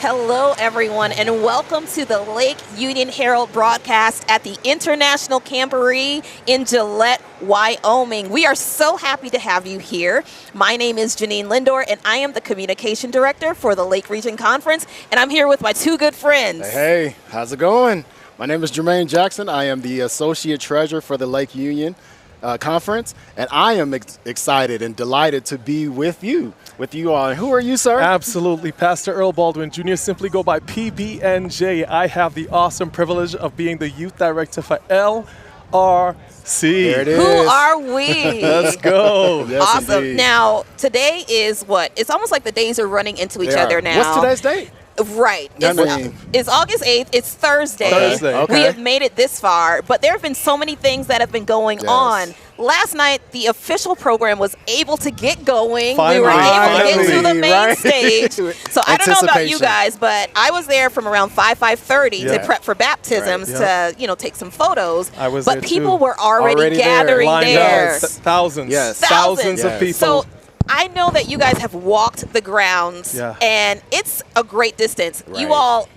Hello, everyone, and welcome to the Lake Union Herald broadcast at the International Camporee in Gillette, Wyoming. We are so happy to have you here. My name is Janine Lindor, and I am the Communication Director for the Lake Region Conference, and I'm here with my two good friends. Hey, how's it going? My name is Jermaine Jackson. I am the Associate Treasurer for the Lake Union Conference, and I am excited and delighted to be with you all. And who are you, sir? Absolutely. Pastor Earl Baldwin Jr., simply go by PBNJ. I have the awesome privilege of being the Youth Director for LRC. There it is. Who are we? Let's go. Yes, Awesome. indeed. Now, today is what? It's almost like the days are running into each other now. What's today's date? Right. It's August 8th. It's Thursday. Okay. We have made it this far, but there have been so many things that have been going on. Last night, the official program was able to get going. Finally, we were able to get to the main right. stage. So I don't know about you guys, but I was there from around 5:30 to prep for baptisms to, take some photos. I was but there people too. were already gathering Lined there. up. Thousands. Yes. Thousands of people. So I know that you guys have walked the grounds, and it's a great distance. Right. You all,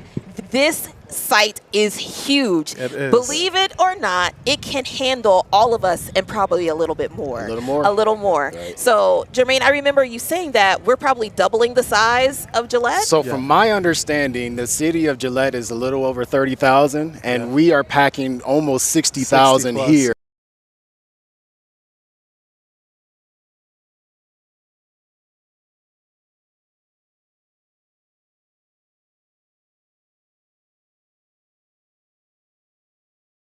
this site is huge. It is. Believe it or not, it can handle all of us and probably a little bit more. A little more. Right. So, Jermaine, I remember you saying that we're probably doubling the size of Gillette. So from my understanding, the city of Gillette is a little over 30,000, and we are packing almost 60,000 60+. here.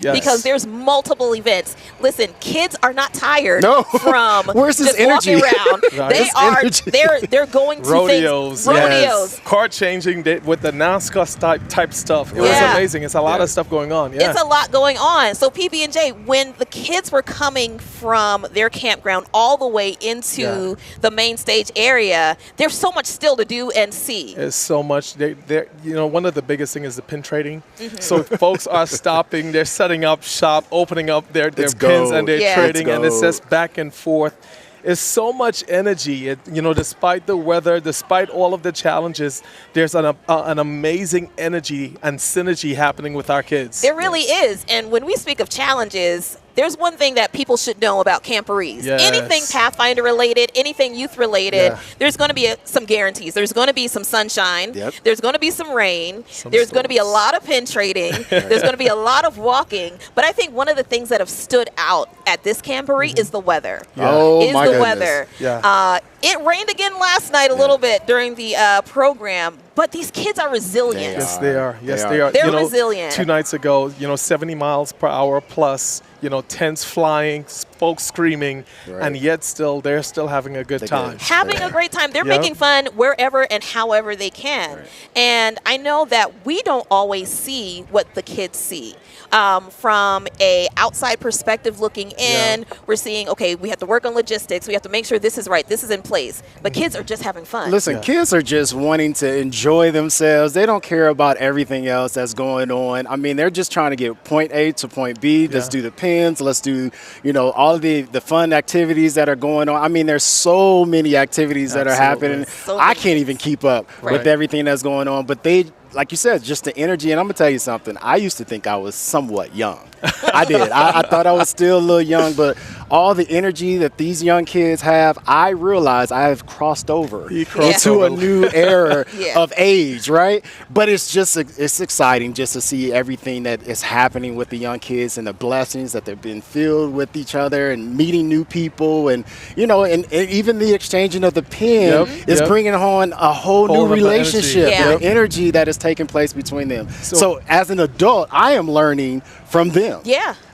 Yes. Because there's multiple events. Listen, kids are not tired from Where's this just energy? walking around. Right. They're going to rodeos. Rodeos. Car changing with the NASCAR type stuff. It was amazing. It's a lot of stuff going on. Yeah. It's a lot going on. So PB&J, when the kids were coming from their campground all the way into the main stage area, there's so much still to do and see. There's so much. One of the biggest things is the pin trading. So folks are stopping. They're setting up shop, opening up their pins, and they're trading, and it's just back and forth. It's so much energy. Despite the weather, despite all of the challenges, there's an amazing energy and synergy happening with our kids. There really is. And when we speak of challenges, there's one thing that people should know about Camporees. Yes. Anything Pathfinder related, anything youth related, there's going to be some guarantees. There's going to be some sunshine. There's going to be some rain. There's going to be a lot of pin trading. There's going to be a lot of walking. But I think one of the things that have stood out at this Camporee is the weather. Oh, my goodness. Weather. Yeah. It rained again last night a little bit during the program, but these kids are resilient. Yes, they are. Yes, they are. They're resilient. 2 nights ago, 70 miles per hour plus, tents flying, folks screaming, and yet they're still having a good time. Having a great time. They're making fun wherever and however they can. Right. And I know that we don't always see what the kids see. From a outside perspective looking in, we're seeing, okay, we have to work on logistics. We have to make sure this is right. This is in place. But kids are just having fun. Listen, kids are just wanting to enjoy themselves. They don't care about everything else that's going on. I mean, they're just trying to get point A to point B. Let's do the pins. Let's do, all of the fun activities that are going on. I mean, there's so many activities that are happening. I can't even keep up with everything that's going on. But they, like you said, just the energy. And I'm going to tell you something. I used to think I was somewhat young. I did. I thought I was still a little young, but all the energy that these young kids have, I realize I have crossed over into a new era of age, right? But it's exciting just to see everything that is happening with the young kids and the blessings that they've been filled with each other and meeting new people and, and even the exchanging of the pen is bringing on a whole new relationship, energy that is taking place between them. So as an adult, I am learning from them.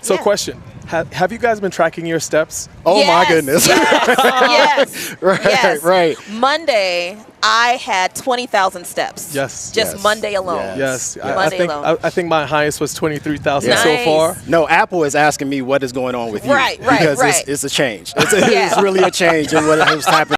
So question, have you guys been tracking your steps? Oh my goodness. Yes. Right. Monday, I had 20,000 steps. Just Monday alone. I think my highest was 23,000 so far. No, Apple is asking me what is going on with you. Because it's a change. It's really a change in what is happening.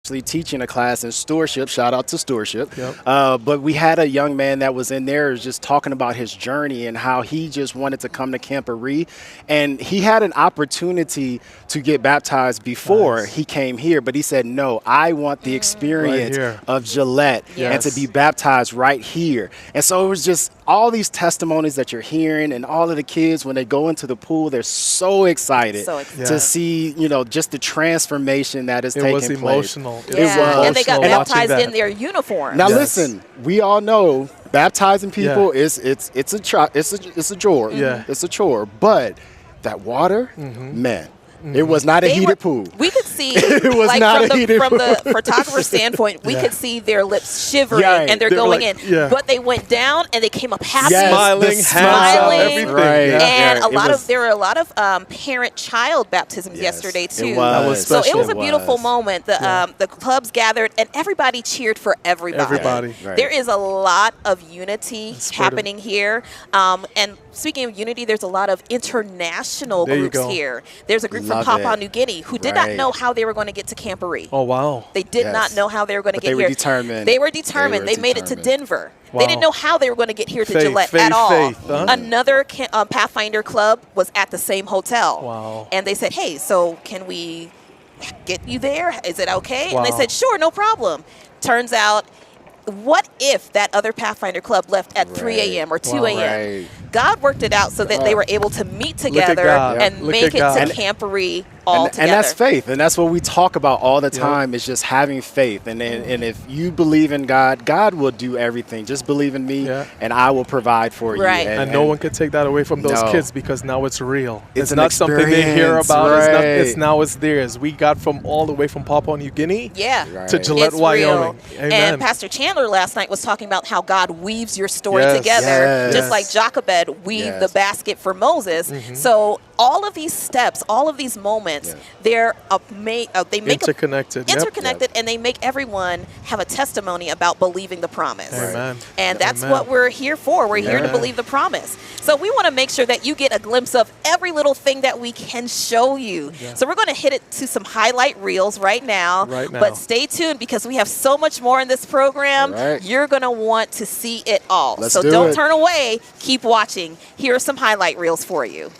teaching a class in stewardship. Shout out to stewardship. Yep. But we had a young man that was in there just talking about his journey and how he just wanted to come to Camporee, and he had an opportunity to get baptized before he came here, but he said, no, I want the experience of Gillette and to be baptized right here. And so it was just all these testimonies that you're hearing, and all of the kids, when they go into the pool, they're so excited to see, just the transformation that is taking place. It was emotional. It was. And they got baptized in their uniform. Now listen, we all know baptizing people it's a chore. Yeah. It's a chore. But that water, man. It was not a heated pool. We could see, it was like not from the photographer's standpoint, we could see their lips shivering and they're going in. But they went down and they came up happy, smiling, everything. And there were a lot of parent-child baptisms yesterday too. It was. So it was a beautiful moment. The clubs gathered and everybody cheered for everybody. There is a lot of unity happening here. And speaking of unity, there's a lot of international groups here. There's a group from Papua New Guinea who did not know how they were going to get to Camporee. Oh, wow. They did not know how they were going to get here. They were determined. They made it to Denver. Wow. They didn't know how they were going to get here to Gillette at all. Huh? Another Pathfinder club was at the same hotel. Wow. And they said, hey, so can we get you there? Is it okay? And they said, sure, no problem. Turns out, what if that other Pathfinder club left at 3 a.m. or 2 a.m.? God worked it out so that they were able to meet together and make it to Camporee all together. And that's faith. And that's what we talk about all the time is just having faith. And if you believe in God, God will do everything. Just believe in me and I will provide for you. And no one can take that away from those kids because now it's real. It's not something experience. they hear about. It's theirs. We got from all the way from Papua New Guinea to Gillette, Wyoming. Amen. And Pastor Chandler last night was talking about how God weaves your story together, just like Jochebed weaved the basket for Moses. So all of these steps, all of these moments, they're they make interconnected, and they make everyone have a testimony about believing the promise. Amen. And that's what we're here for. We're here to believe the promise. So we want to make sure that you get a glimpse of every little thing that we can show you. So we're going to hit it to some highlight reels right now. But stay tuned because we have so much more in this program. You're going to want to see it all. So don't turn away. Keep watching. Here are some highlight reels for you.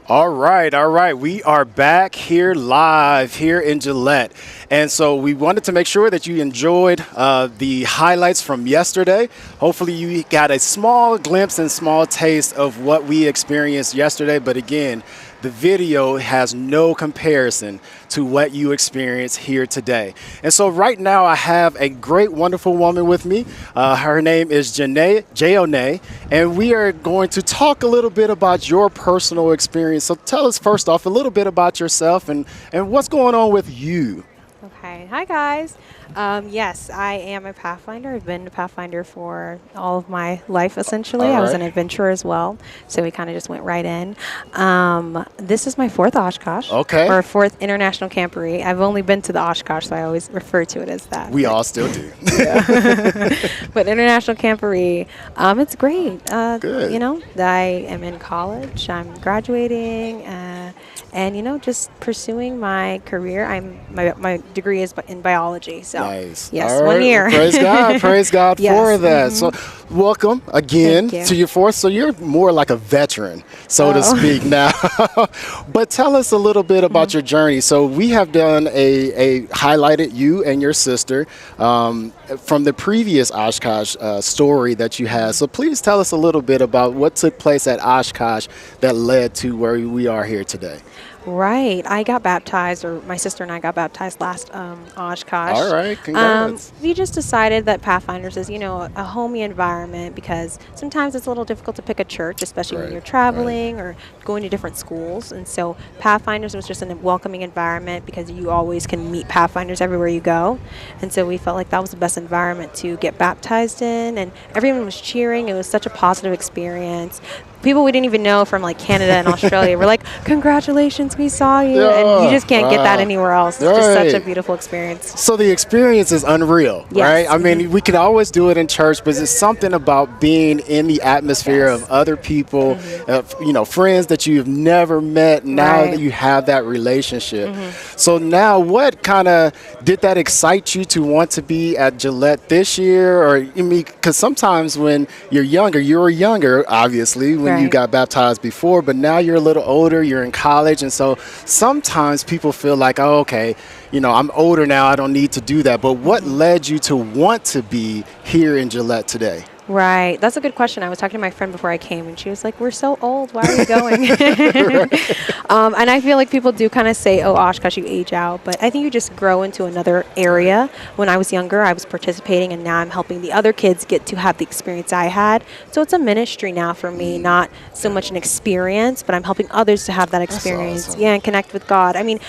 All right. We are back here live here in Gillette. And so we wanted to make sure that you enjoyed the highlights from yesterday. Hopefully you got a small glimpse and small taste of what we experienced yesterday. But again, the video has no comparison to what you experience here today. And so right now I have a great, wonderful woman with me. Her name is Jayone, and we are going to talk a little bit about your personal experience. So tell us first off a little bit about yourself and what's going on with you. Okay. Hi, guys. Yes, I am a Pathfinder. I've been a Pathfinder for all of my life, essentially. I was an adventurer as well, so we kind of just went right in. This is my fourth Oshkosh. Okay. Or fourth International Camporee. I've only been to the Oshkosh, so I always refer to it as that. We all still do. But International Camporee, it's great. Good. You know, I am in college. I'm graduating. And, you know, just pursuing my career. My degree is in biology. So, nice. Yes, all right. 1 year. Well, praise God. Praise God Yes. for that. So welcome again Thank you. to your fourth. So you're more like a veteran, so to speak now. But tell us a little bit about your journey. So we have done a highlighted you and your sister from the previous Oshkosh story that you had. So please tell us a little bit about what took place at Oshkosh that led to where we are here today. Right. I got baptized, or my sister and I got baptized last Oshkosh. All right. Congrats. We just decided that Pathfinders is, you know, a homey environment, because sometimes it's a little difficult to pick a church, especially when you're traveling or going to different schools. And so Pathfinders was just a welcoming environment, because you always can meet Pathfinders everywhere you go. And so we felt like that was the best environment to get baptized in, and everyone was cheering. It was such a positive experience. People we didn't even know from like Canada and Australia were like, "Congratulations, we saw you," and you just can't get that anywhere else. It's just such a beautiful experience. So the experience is unreal, right? I mean, we can always do it in church, but it's something about being in the atmosphere of other people, you know, friends that you've never met. Now that you have that relationship. So now, what kind of did that excite you to want to be at Gillette this year? Or I mean, because sometimes when you were younger, obviously, when you got baptized before, but now you're a little older, you're in college, and so sometimes people feel like, oh, okay, you know, I'm older now, I don't need to do that. But what led you to want to be here in Gillette today? Right. That's a good question. I was talking to my friend before I came, and she was like, "We're so old. Why are we going?" And I feel like people do kind of say, "Oh, Oshkosh, you age out." But I think you just grow into another area. When I was younger, I was participating, and now I'm helping the other kids get to have the experience I had. So it's a ministry now for me, not so much an experience, but I'm helping others to have that experience. Awesome. Yeah, and connect with God. I mean,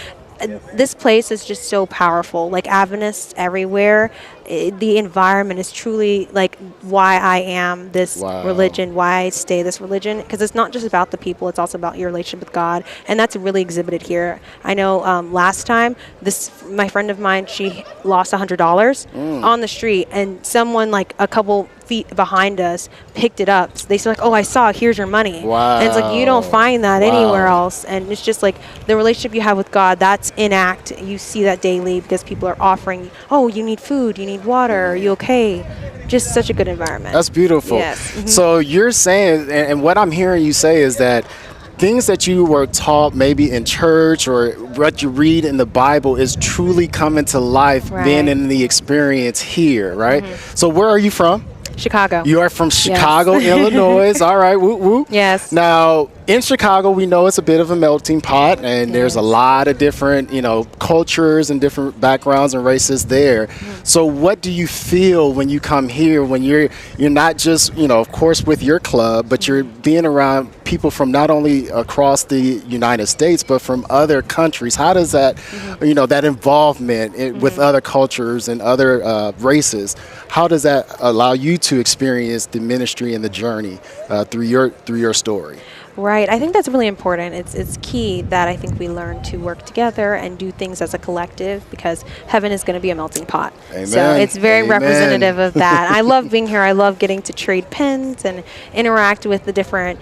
this place is just so powerful. Like Adventists everywhere, the environment is truly like why I am this religion, why I stay this religion, because it's not just about the people, it's also about your relationship with God, and that's really exhibited here. I know last time, my friend of mine, she lost $100 on the street, and someone like a couple feet behind us picked it up. So they said like, "Oh, I saw, here's your money." Wow. And it's like, you don't find that anywhere else. And it's just like the relationship you have with God, that's in act. You see that daily, because people are offering, "Oh, you need food, you need water, are you okay?" Just such a good environment. That's beautiful. Yes. So you're saying, and what I'm hearing you say is that things that you were taught maybe in church or what you read in the Bible is truly coming to life being in the experience here, right? So where are you from? Chicago. You are from Chicago, Illinois. All right, woo woo. Yes. Now, in Chicago, we know it's a bit of a melting pot, and there's a lot of different, you know, cultures and different backgrounds and races there. So what do you feel when you come here, when you're not just, you know, of course with your club, but you're being around people from not only across the United States, but from other countries? How does that, you know, that involvement with other cultures and other races, how does that allow you to experience the ministry and the journey through your story? Right. I think that's really important. It's key that I think we learn to work together and do things as a collective, because heaven is going to be a melting pot. Amen. So it's very Amen. Representative of that. I love being here. I love getting to trade pins and interact with the different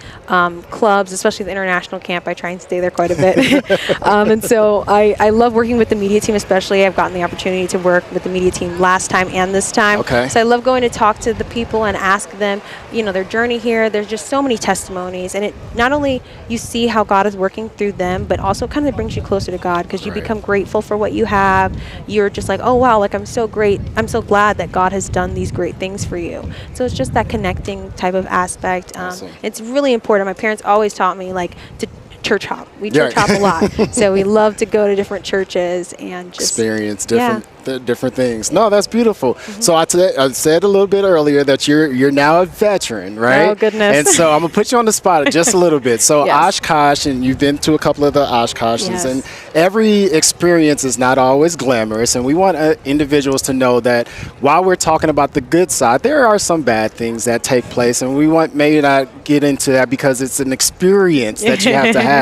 clubs, especially the international camp. I try and stay there quite a bit. And so I love working with the media team, especially. I've gotten the opportunity to work with the media team last time and this time. Okay. So I love going to talk to the people and ask them, their journey here. There's just so many testimonies, and it not only you see how God is working through them, but also kind of brings you closer to God, because you become grateful for what you have. You're just like, oh wow, like I'm so glad that God has done these great things for you. So it's just that connecting type of aspect. Awesome. It's really important. My parents always taught me like to church hop. We church hop a lot. So we love to go to different churches and just experience different things. No, that's beautiful. So I said a little bit earlier that you're now a veteran, right? Oh, goodness. And so I'm going to put you on the spot just a little bit. So Yes. Oshkosh, and you've been to a couple of the Oshkoshes, Yes. and every experience is not always glamorous. And we want individuals to know that while we're talking about the good side, there are some bad things that take place, and we want maybe not get into that because it's an experience that you have to have.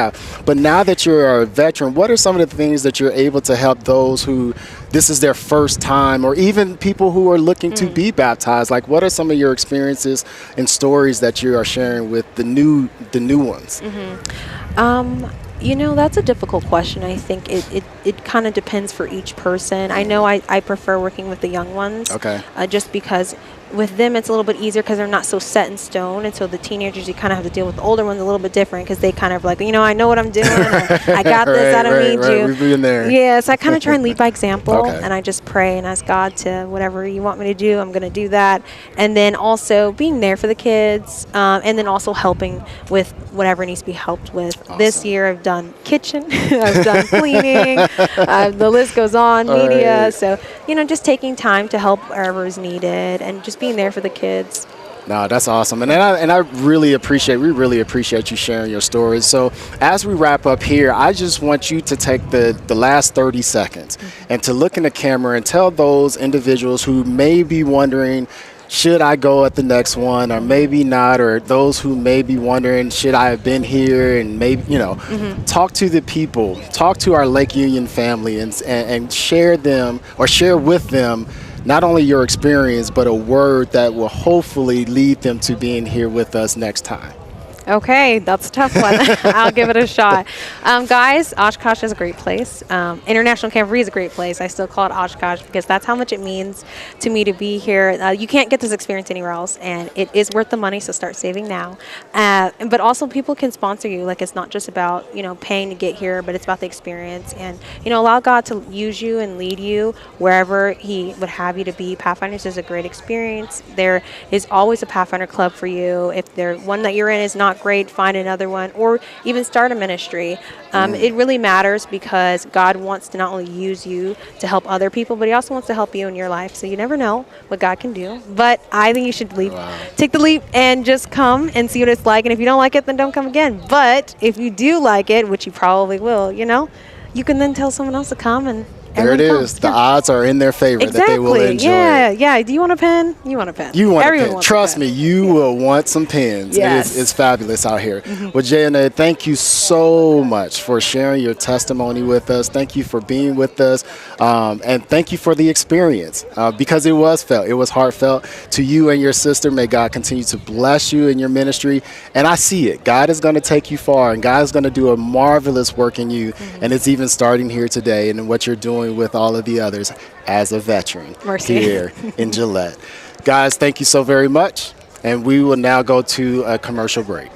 But now that you're a veteran, what are some of the things that you're able to help those who this is their first time, or even people who are looking to be baptized? Like, what are some of your experiences and stories that you are sharing with the new ones? That's a difficult question. I think it kind of depends for each person. I know I prefer working with the young ones. Okay. Just because with them it's a little bit easier because they're not so set in stone, and so the teenagers, you kind of have to deal with the older ones a little bit different because they kind of like, I know what I'm doing. I got this. I don't need you. We've been there. Yeah, so I kind of try and lead by example, Okay. and I just pray and ask God to whatever you want me to do, I'm going to do that. And then also being there for the kids, and then also helping with whatever needs to be helped with. Awesome. This year I've done kitchen, I've done cleaning, the list goes on, media. Right. So, just taking time to help wherever is needed and just being there for the kids. No, that's awesome. And I really appreciate you sharing your stories. So as we wrap up here, I just want you to take the last 30 seconds and to look in the camera and tell those individuals who may be wondering, should I go at the next one, or maybe not, or those who may be wondering, should I have been here, and maybe, talk to the people, talk to our Lake Union family, and share with them not only your experience, but a word that will hopefully lead them to being here with us next time. Okay, that's a tough one. I'll give it a shot. Guys, Oshkosh is a great place. International Camporee is a great place. I still call it Oshkosh because that's how much it means to me to be here. You can't get this experience anywhere else, and it is worth the money, so start saving now. But also people can sponsor you. Like, it's not just about, paying to get here, but it's about the experience. And, allow God to use you and lead you wherever He would have you to be. Pathfinders is a great experience. There is always a Pathfinder club for you. If the one that you're in is not great, find another one, or even start a ministry. It really matters because God wants to not only use you to help other people, but He also wants to help you in your life. So you never know what God can do. But I think you should take the leap and just come and see what it's like. And if you don't like it, then don't come again. But if you do like it, which you probably will, you can then tell someone else to come, and there it is. The odds are in their favor that they will enjoy it. Yeah. Do you want a pen? You want a pen. You want Everyone a pen. wants Trust a pen. me, you will want some pens. Yes. It's fabulous out here. Well, Jayana, thank you so much for sharing your testimony with us. Thank you for being with us. And thank you for the experience because it was felt. It was heartfelt. To you and your sister, may God continue to bless you in your ministry. And I see it. God is going to take you far, and God is going to do a marvelous work in you. And it's even starting here today, and what you're doing with all of the others as a veteran here in Gillette. Guys, thank you so very much. And we will now go to a commercial break.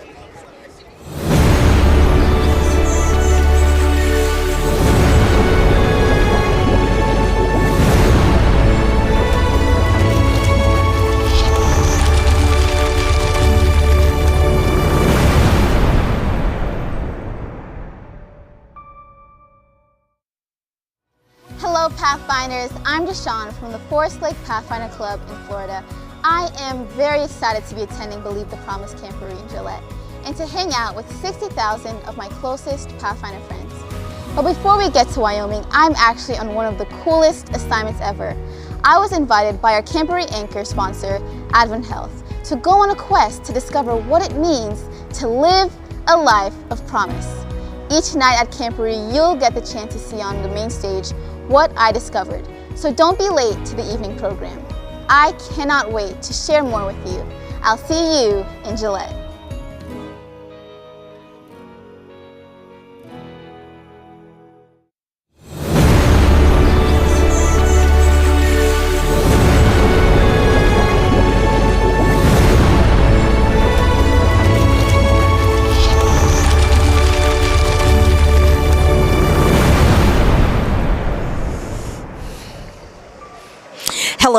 Hello Pathfinders, I'm Deshawn from the Forest Lake Pathfinder Club in Florida. I am very excited to be attending Believe the Promise Camporee in Gillette and to hang out with 60,000 of my closest Pathfinder friends. But before we get to Wyoming, I'm actually on one of the coolest assignments ever. I was invited by our Camporee anchor sponsor, Advent Health, to go on a quest to discover what it means to live a life of promise. Each night at Camporee, you'll get the chance to see on the main stage what I discovered. So don't be late to the evening program. I cannot wait to share more with you. I'll see you in Gillette.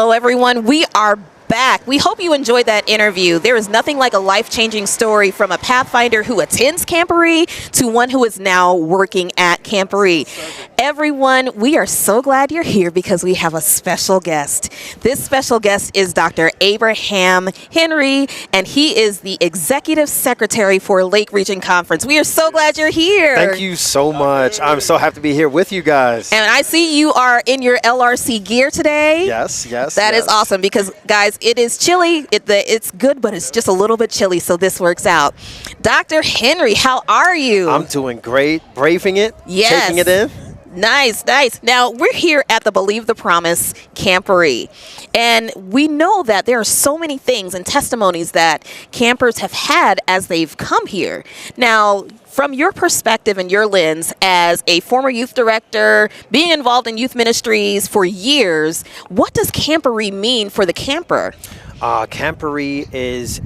Hello, everyone. We are back. We hope you enjoyed that interview. There is nothing like a life-changing story from a Pathfinder who attends Camporee to one who is now working at Camporee. Everyone, we are so glad you're here because we have a special guest. This special guest is Dr. Abraham Henry, and he is the Executive Secretary for Lake Region Conference. We are so glad you're here. Thank you so much. I'm so happy to be here with you guys. And I see you are in your LRC gear today. Yes. That is awesome because, guys, it is chilly. It's good, but it's just a little bit chilly, so this works out. Dr. Henry, how are you? I'm doing great. Braving it. Yes. Taking it in. Nice. Now, we're here at the Believe the Promise Camporee, and we know that there are so many things and testimonies that campers have had as they've come here. Now, from your perspective and your lens as a former youth director, being involved in youth ministries for years, what does Camporee mean for the camper? Camporee is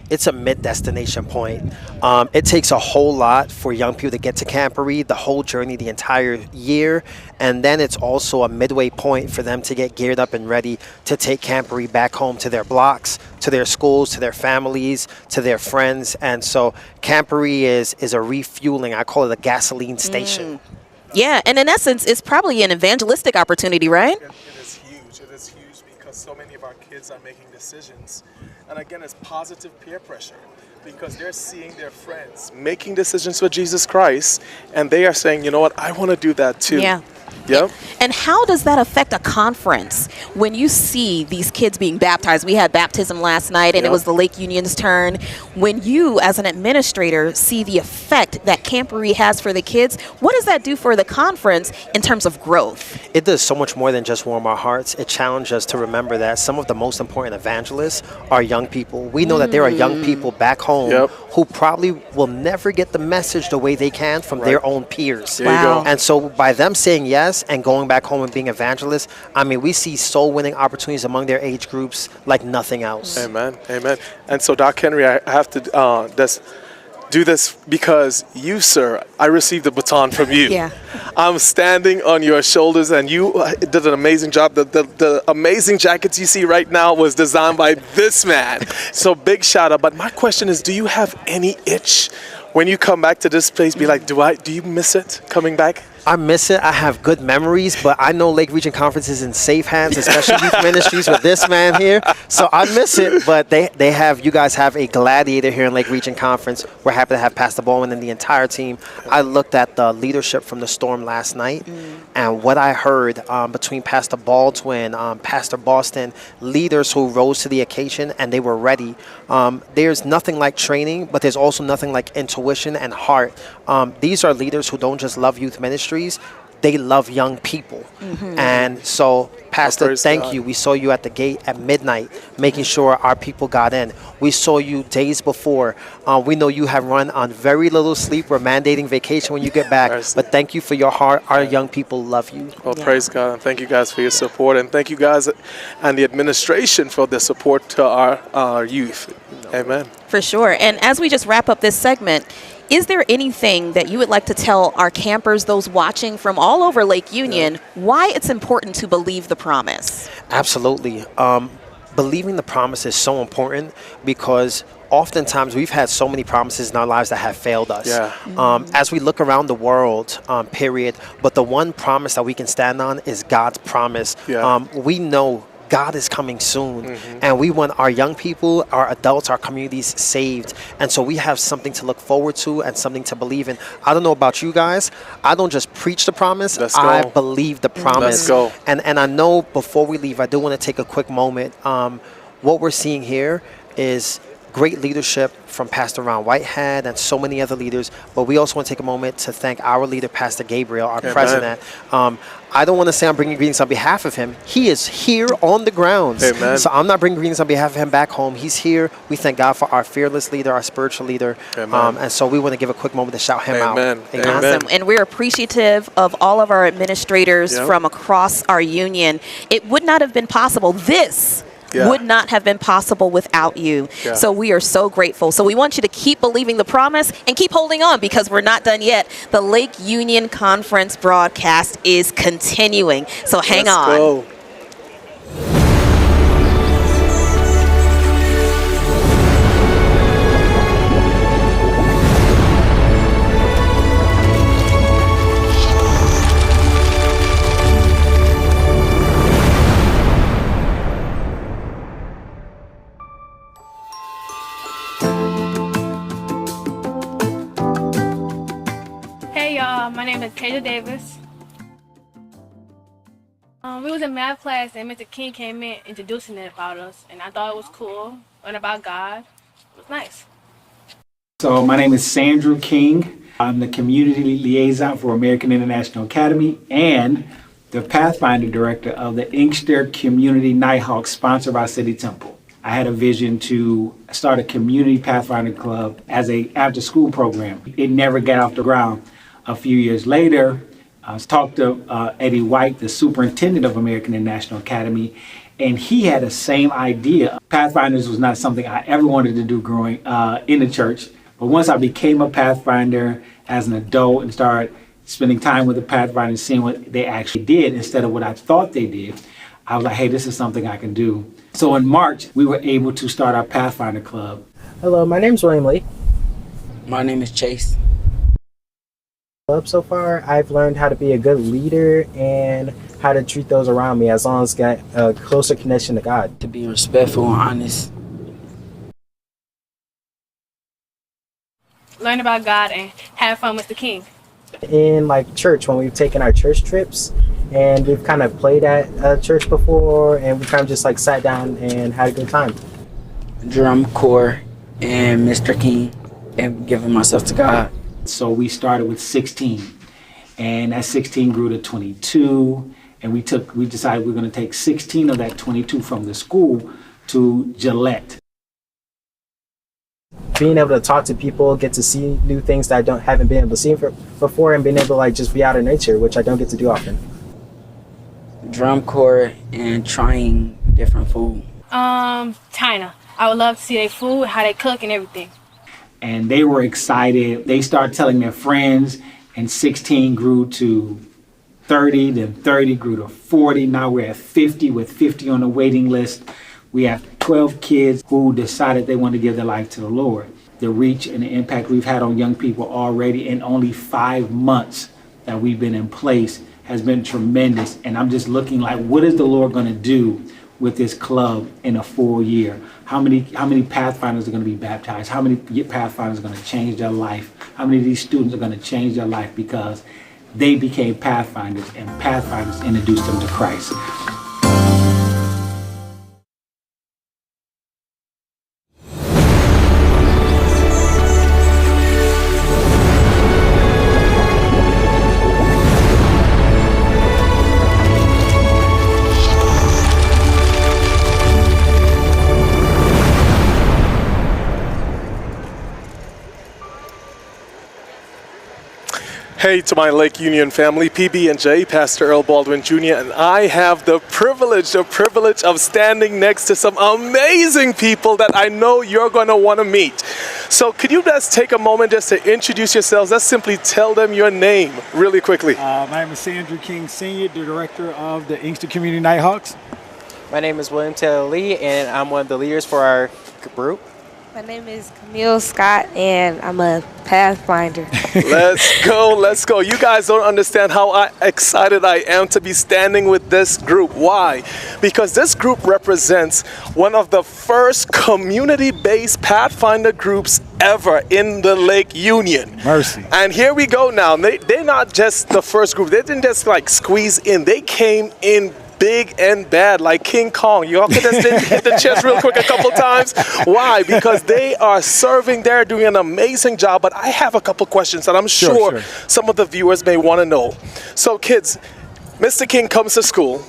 it's a mid-destination point. It takes a whole lot for young people to get to Camporee, the whole journey, the entire year. And then it's also a midway point for them to get geared up and ready to take Camporee back home to their blocks, to their schools, to their families, to their friends. And so Camporee is a refueling. I call it a gasoline station. Yeah, and in essence, it's probably an evangelistic opportunity, right? It is huge. It is huge because so many of our kids are making decisions. And again, it's positive peer pressure because they're seeing their friends making decisions for Jesus Christ, and they are saying, you know what, I want to do that too. Yeah. Yep. And how does that affect a conference when you see these kids being baptized? We had baptism last night, and it was the Lake Union's turn. When you, as an administrator, see the effect that Camporee has for the kids, what does that do for the conference in terms of growth? It does so much more than just warm our hearts. It challenges us to remember that some of the most important evangelists are young people. We know that there are young people back home who probably will never get the message the way they can from their own peers. There you go. And so by them saying yes and going back home and being evangelists, I mean, we see soul-winning opportunities among their age groups like nothing else. Amen. And so, Doc Henry, I have to do this because you, sir, I received the baton from you. Yeah. I'm standing on your shoulders, and you did an amazing job. The amazing jackets you see right now was designed by this man. So big shout out. But my question is, do you have any itch when you come back to this place? Be like, do you miss it coming back? I miss it. I have good memories, but I know Lake Region Conference is in safe hands, especially youth ministries with this man here. So I miss it, but you guys have a gladiator here in Lake Region Conference. We're happy to have Pastor Baldwin and the entire team. I looked at the leadership from the storm last night, and what I heard between Pastor Baldwin, Pastor Boston, leaders who rose to the occasion and they were ready. There's nothing like training, but there's also nothing like intuition and heart. These are leaders who don't just love youth ministries, they love young people. And so, Pastor, thank you. We saw you at the gate at midnight, making sure our people got in. We saw you days before. We know you have run on very little sleep. We're mandating vacation when you get back. But thank you for your heart. Our young people love you. Well, praise God. And thank you guys for your support. And thank you guys and the administration for the support to our youth. Amen. For sure. And as we just wrap up this segment, is there anything that you would like to tell our campers, those watching from all over Lake Union, why it's important to believe the promise? Absolutely. Believing the promise is so important because oftentimes we've had so many promises in our lives that have failed us. As we look around the world, period, but the one promise that we can stand on is God's promise. We know God is coming soon, and we want our young people, our adults, our communities saved. And so we have something to look forward to and something to believe in. I don't know about you guys. I don't just preach the promise. I believe the promise. Let's go. And I know before we leave, I do want to take a quick moment. What we're seeing here is great leadership from Pastor Ron Whitehead and so many other leaders, but we also want to take a moment to thank our leader, Pastor Gabriel, our president. I don't want to say I'm bringing greetings on behalf of him. He is here on the grounds. So I'm not bringing greetings on behalf of him back home. He's here. We thank God for our fearless leader, our spiritual leader. And so we want to give a quick moment to shout him out. Awesome. And we're appreciative of all of our administrators from across our union. It would not have been possible. This would not have been possible without you. So we are so grateful. So we want you to keep believing the promise and keep holding on because we're not done yet. The Lake Union Conference broadcast is continuing. So hang on. Let's go. name is Kaja Davis. We was in math class and Mr. King came in introducing it about us, and I thought it was cool and about God. It was nice. So my name is Sandra King. I'm the community liaison for American International Academy and the Pathfinder director of the Inkster Community Nighthawk, sponsored by City Temple. I had a vision to start a community Pathfinder club as a after-school program. It never got off the ground. A few years later, I talked to Eddie White, the superintendent of American International Academy, and he had the same idea. Pathfinders was not something I ever wanted to do growing in the church, but once I became a Pathfinder as an adult and started spending time with the Pathfinders, seeing what they actually did instead of what I thought they did, I was like, hey, this is something I can do. So in March, we were able to start our Pathfinder Club. Hello, my name is William Lee. My name is Chase. So far, I've learned how to be a good leader and how to treat those around me, as long as I get a closer connection to God. To be respectful and honest. Learn about God and have fun with the King. In like church, when we've taken our church trips, and we've kind of played at church before, and we kind of just like sat down and had a good time. Drum corps and Mr. King and giving myself to God. So we started with 16, and that 16 grew to 22, and we decided we were going to take 16 of that 22 from the school to Gillette. Being able to talk to people, get to see new things that I haven't been able to see before, and being able to like just be out in nature, which I don't get to do often. Drum corps and trying different food. China. I would love to see their food, how they cook and everything. And they were excited. They started telling their friends, and 16 grew to 30, then 30 grew to 40. Now we're at 50, with 50 on the waiting list. We have 12 kids who decided they want to give their life to the Lord. The reach and the impact we've had on young people already in only 5 months that we've been in place has been tremendous. And I'm just looking like, what is the Lord going to do with this club in a full year? How many Pathfinders are going to be baptized? How many Pathfinders are going to change their life? How many of these students are going to change their life because they became Pathfinders and Pathfinders introduced them to Christ? Hey to my Lake Union family, PB&J, Pastor Earl Baldwin Jr., and I have the privilege of standing next to some amazing people that I know you're going to want to meet. So could you guys take a moment just to introduce yourselves? Let's simply tell them your name really quickly. My name is Sandra King Sr., the director of the Inkster Community Nighthawks. My name is William Taylor Lee, and I'm one of the leaders for our group. My name is Camille Scott, and I'm a Pathfinder. Let's go. You guys don't understand how excited I am to be standing with this group. Why? Because this group represents one of the first community-based Pathfinder groups ever in the Lake Union. Mercy. And here we go now. They're not just the first group. They didn't just like squeeze in. They came in big and bad, like King Kong. You all could just hit the chest real quick a couple times. Why? Because they are serving there, doing an amazing job. But I have a couple questions that I'm sure some of the viewers may want to know. So kids, Mr. King comes to school.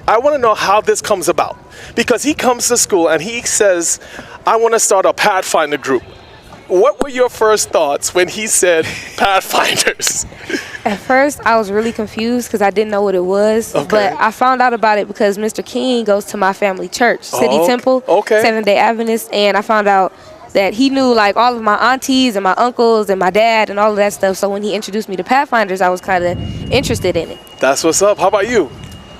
I want to know how this comes about. Because he comes to school and he says, I want to start a Pathfinder group. What were your first thoughts when he said Pathfinders? At first, I was really confused because I didn't know what it was. Okay. But I found out about it because Mr. King goes to my family church, City Temple, Seventh-day Adventist, and I found out that he knew like all of my aunties and my uncles and my dad and all of that stuff. So when he introduced me to Pathfinders, I was kind of interested in it. That's what's up. How about you?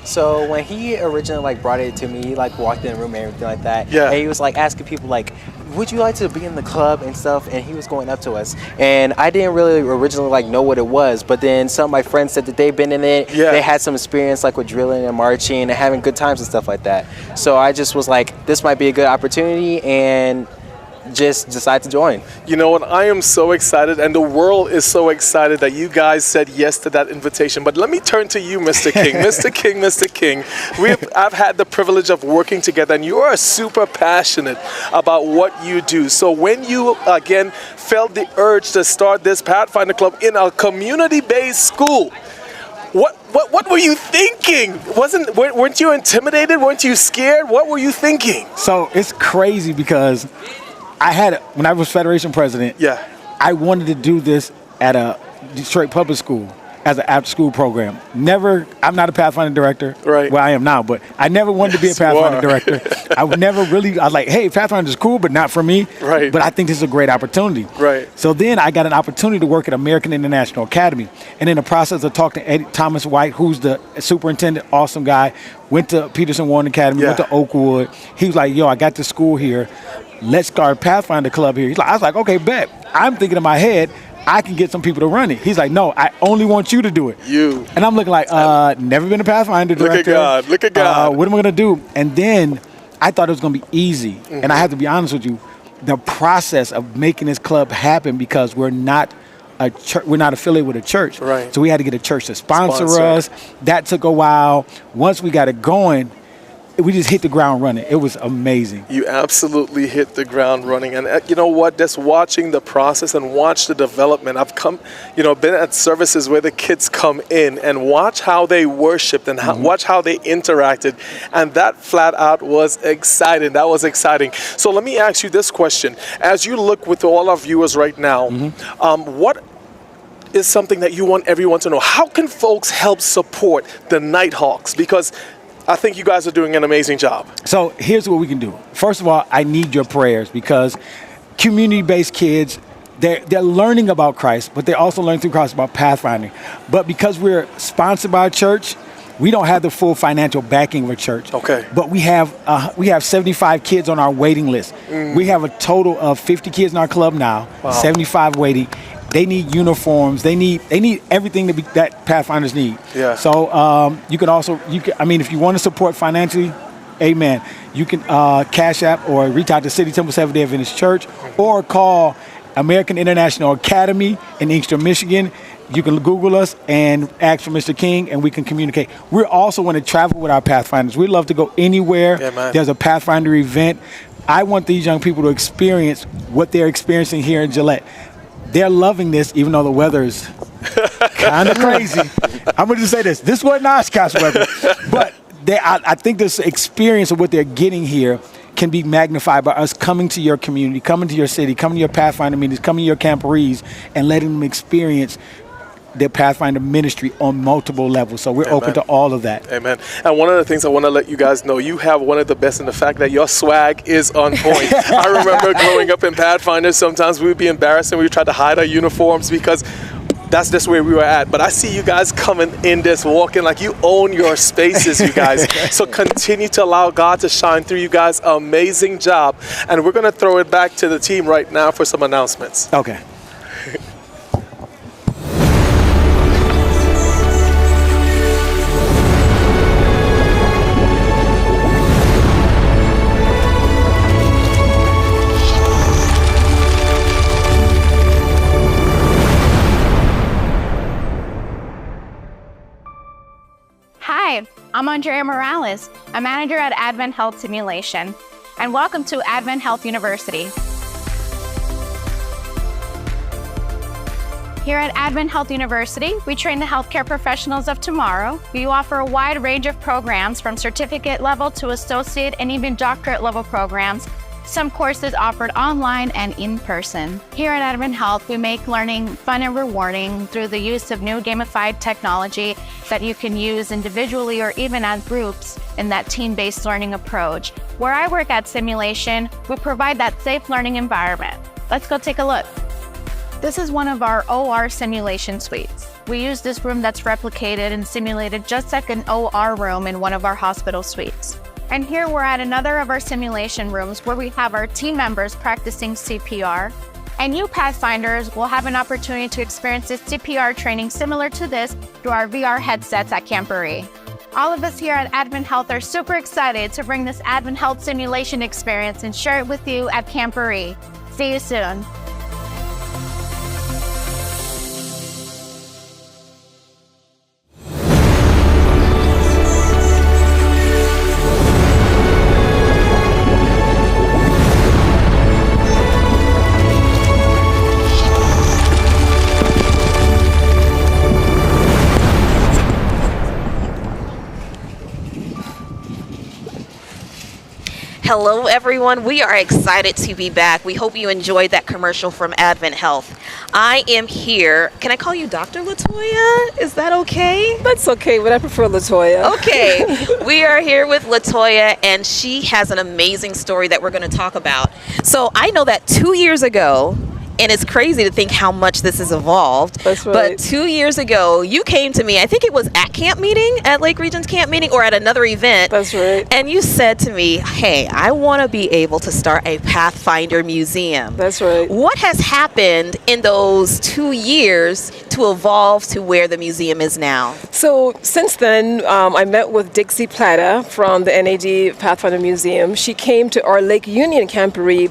So when he originally like brought it to me, he like walked in the room and everything like that. Yeah. And he was like asking people like, would you like to be in the club and stuff? And he was going up to us. And I didn't really originally like know what it was, but then some of my friends said that they've been in it. Yeah. They had some experience like with drilling and marching and having good times and stuff like that. So I just was like, this might be a good opportunity, and just decide to join. You know what? I am so excited, and the world is so excited that you guys said yes to that invitation. But let me turn to you, Mr. King. Mr. King. I've had the privilege of working together, and you are super passionate about what you do. So when you, again, felt the urge to start this Pathfinder Club in a community-based school, what were you thinking? Weren't you intimidated? Weren't you scared? What were you thinking? So it's crazy because when I was Federation president, I wanted to do this at a Detroit public school as an after-school program. I'm not a Pathfinder director, right? Well, I am now, but I never wanted to be a Pathfinder director. I was like, hey, Pathfinder is cool, but not for me. Right. But I think this is a great opportunity. Right. So then I got an opportunity to work at American International Academy. And in the process of talking to Thomas White, who's the superintendent, awesome guy, went to Peterson Warren Academy, went to Oakwood. He was like, yo, I got this school here. Let's start a Pathfinder Club here. I was like, okay, bet. I'm thinking in my head, I can get some people to run it. He's like, no, I only want you to do it. You. And I'm looking like, never been a Pathfinder director. Look at God. What am I going to do? And then I thought it was going to be easy. And I have to be honest with you, the process of making this club happen, because we're not affiliated with a church. Right. So we had to get a church to sponsor us. That took a while. Once we got it going, we just hit the ground running. It was amazing. You absolutely hit the ground running. And you know what? Just watching the process and watch the development. I've been at services where the kids come in and watch how they worshiped and watch how they interacted. And that flat out was exciting. That was exciting. So let me ask you this question. As you look with all our viewers right now, what is something that you want everyone to know? How can folks help support the Nighthawks? Because I think you guys are doing an amazing job. So here's what we can do. First of all, I need your prayers, because community-based kids, they're learning about Christ, but they also learn through Christ about pathfinding. But because we're sponsored by a church, we don't have the full financial backing of a church. Okay. But we have 75 kids on our waiting list. We have a total of 50 kids in our club now, 75 waiting. They need uniforms. They need everything that Pathfinders need. Yeah. So you can if you want to support financially, amen. You can Cash App or reach out to City Temple Seventh-day Adventist Church, or call American International Academy in Inkster, Michigan. You can Google us and ask for Mr. King, and we can communicate. We also want to travel with our Pathfinders. We love to go anywhere. Yeah, there's a Pathfinder event. I want these young people to experience what they're experiencing here in Gillette. They're loving this, even though the weather is kind of crazy. I'm going to just say this. This wasn't Oshkosh weather. But I think this experience of what they're getting here can be magnified by us coming to your community, coming to your city, coming to your Pathfinder meetings, coming to your Camporees, and letting them experience their Pathfinder ministry on multiple levels. So we're open to all of that. Amen. And one of the things I want to let you guys know, you have one of the best in the fact that your swag is on point. I remember growing up in Pathfinder, sometimes we would be embarrassed and we would try to hide our uniforms because that's just where we were at. But I see you guys coming in this, walking like you own your spaces, you guys. So continue to allow God to shine through you guys. Amazing job. And we're going to throw it back to the team right now for some announcements. Okay. Hi, I'm Andrea Morales, a manager at Advent Health Simulation, and welcome to Advent Health University. Here at Advent Health University, we train the healthcare professionals of tomorrow. We offer a wide range of programs from certificate level to associate and even doctorate level programs. Some courses offered online and in person. Here at Advent Health, we make learning fun and rewarding through the use of new gamified technology that you can use individually or even as groups in that team-based learning approach. Where I work at Simulation, we provide that safe learning environment. Let's go take a look. This is one of our OR simulation suites. We use this room that's replicated and simulated just like an OR room in one of our hospital suites. And here we're at another of our simulation rooms where we have our team members practicing CPR. And you Pathfinders will have an opportunity to experience this CPR training similar to this through our VR headsets at Camporee. All of us here at Advent Health are super excited to bring this Advent Health simulation experience and share it with you at Camporee. See you soon. Hello, everyone. We are excited to be back. We hope you enjoyed that commercial from Advent Health. I am here. Can I call you Dr. Latoya? Is that okay? That's okay, but I prefer Latoya. Okay. We are here with Latoya, and she has an amazing story that we're going to talk about. So I know that 2 years ago, and it's crazy to think how much this has evolved. That's right. But 2 years ago, you came to me, I think it was at camp meeting, at Lake Region's camp meeting, or at another event. That's right. And you said to me, hey, I want to be able to start a Pathfinder museum. That's right. What has happened in those 2 years to evolve to where the museum is now? So since then, I met with Dixie Plata from the NAD Pathfinder Museum. She came to our Lake Union Camporee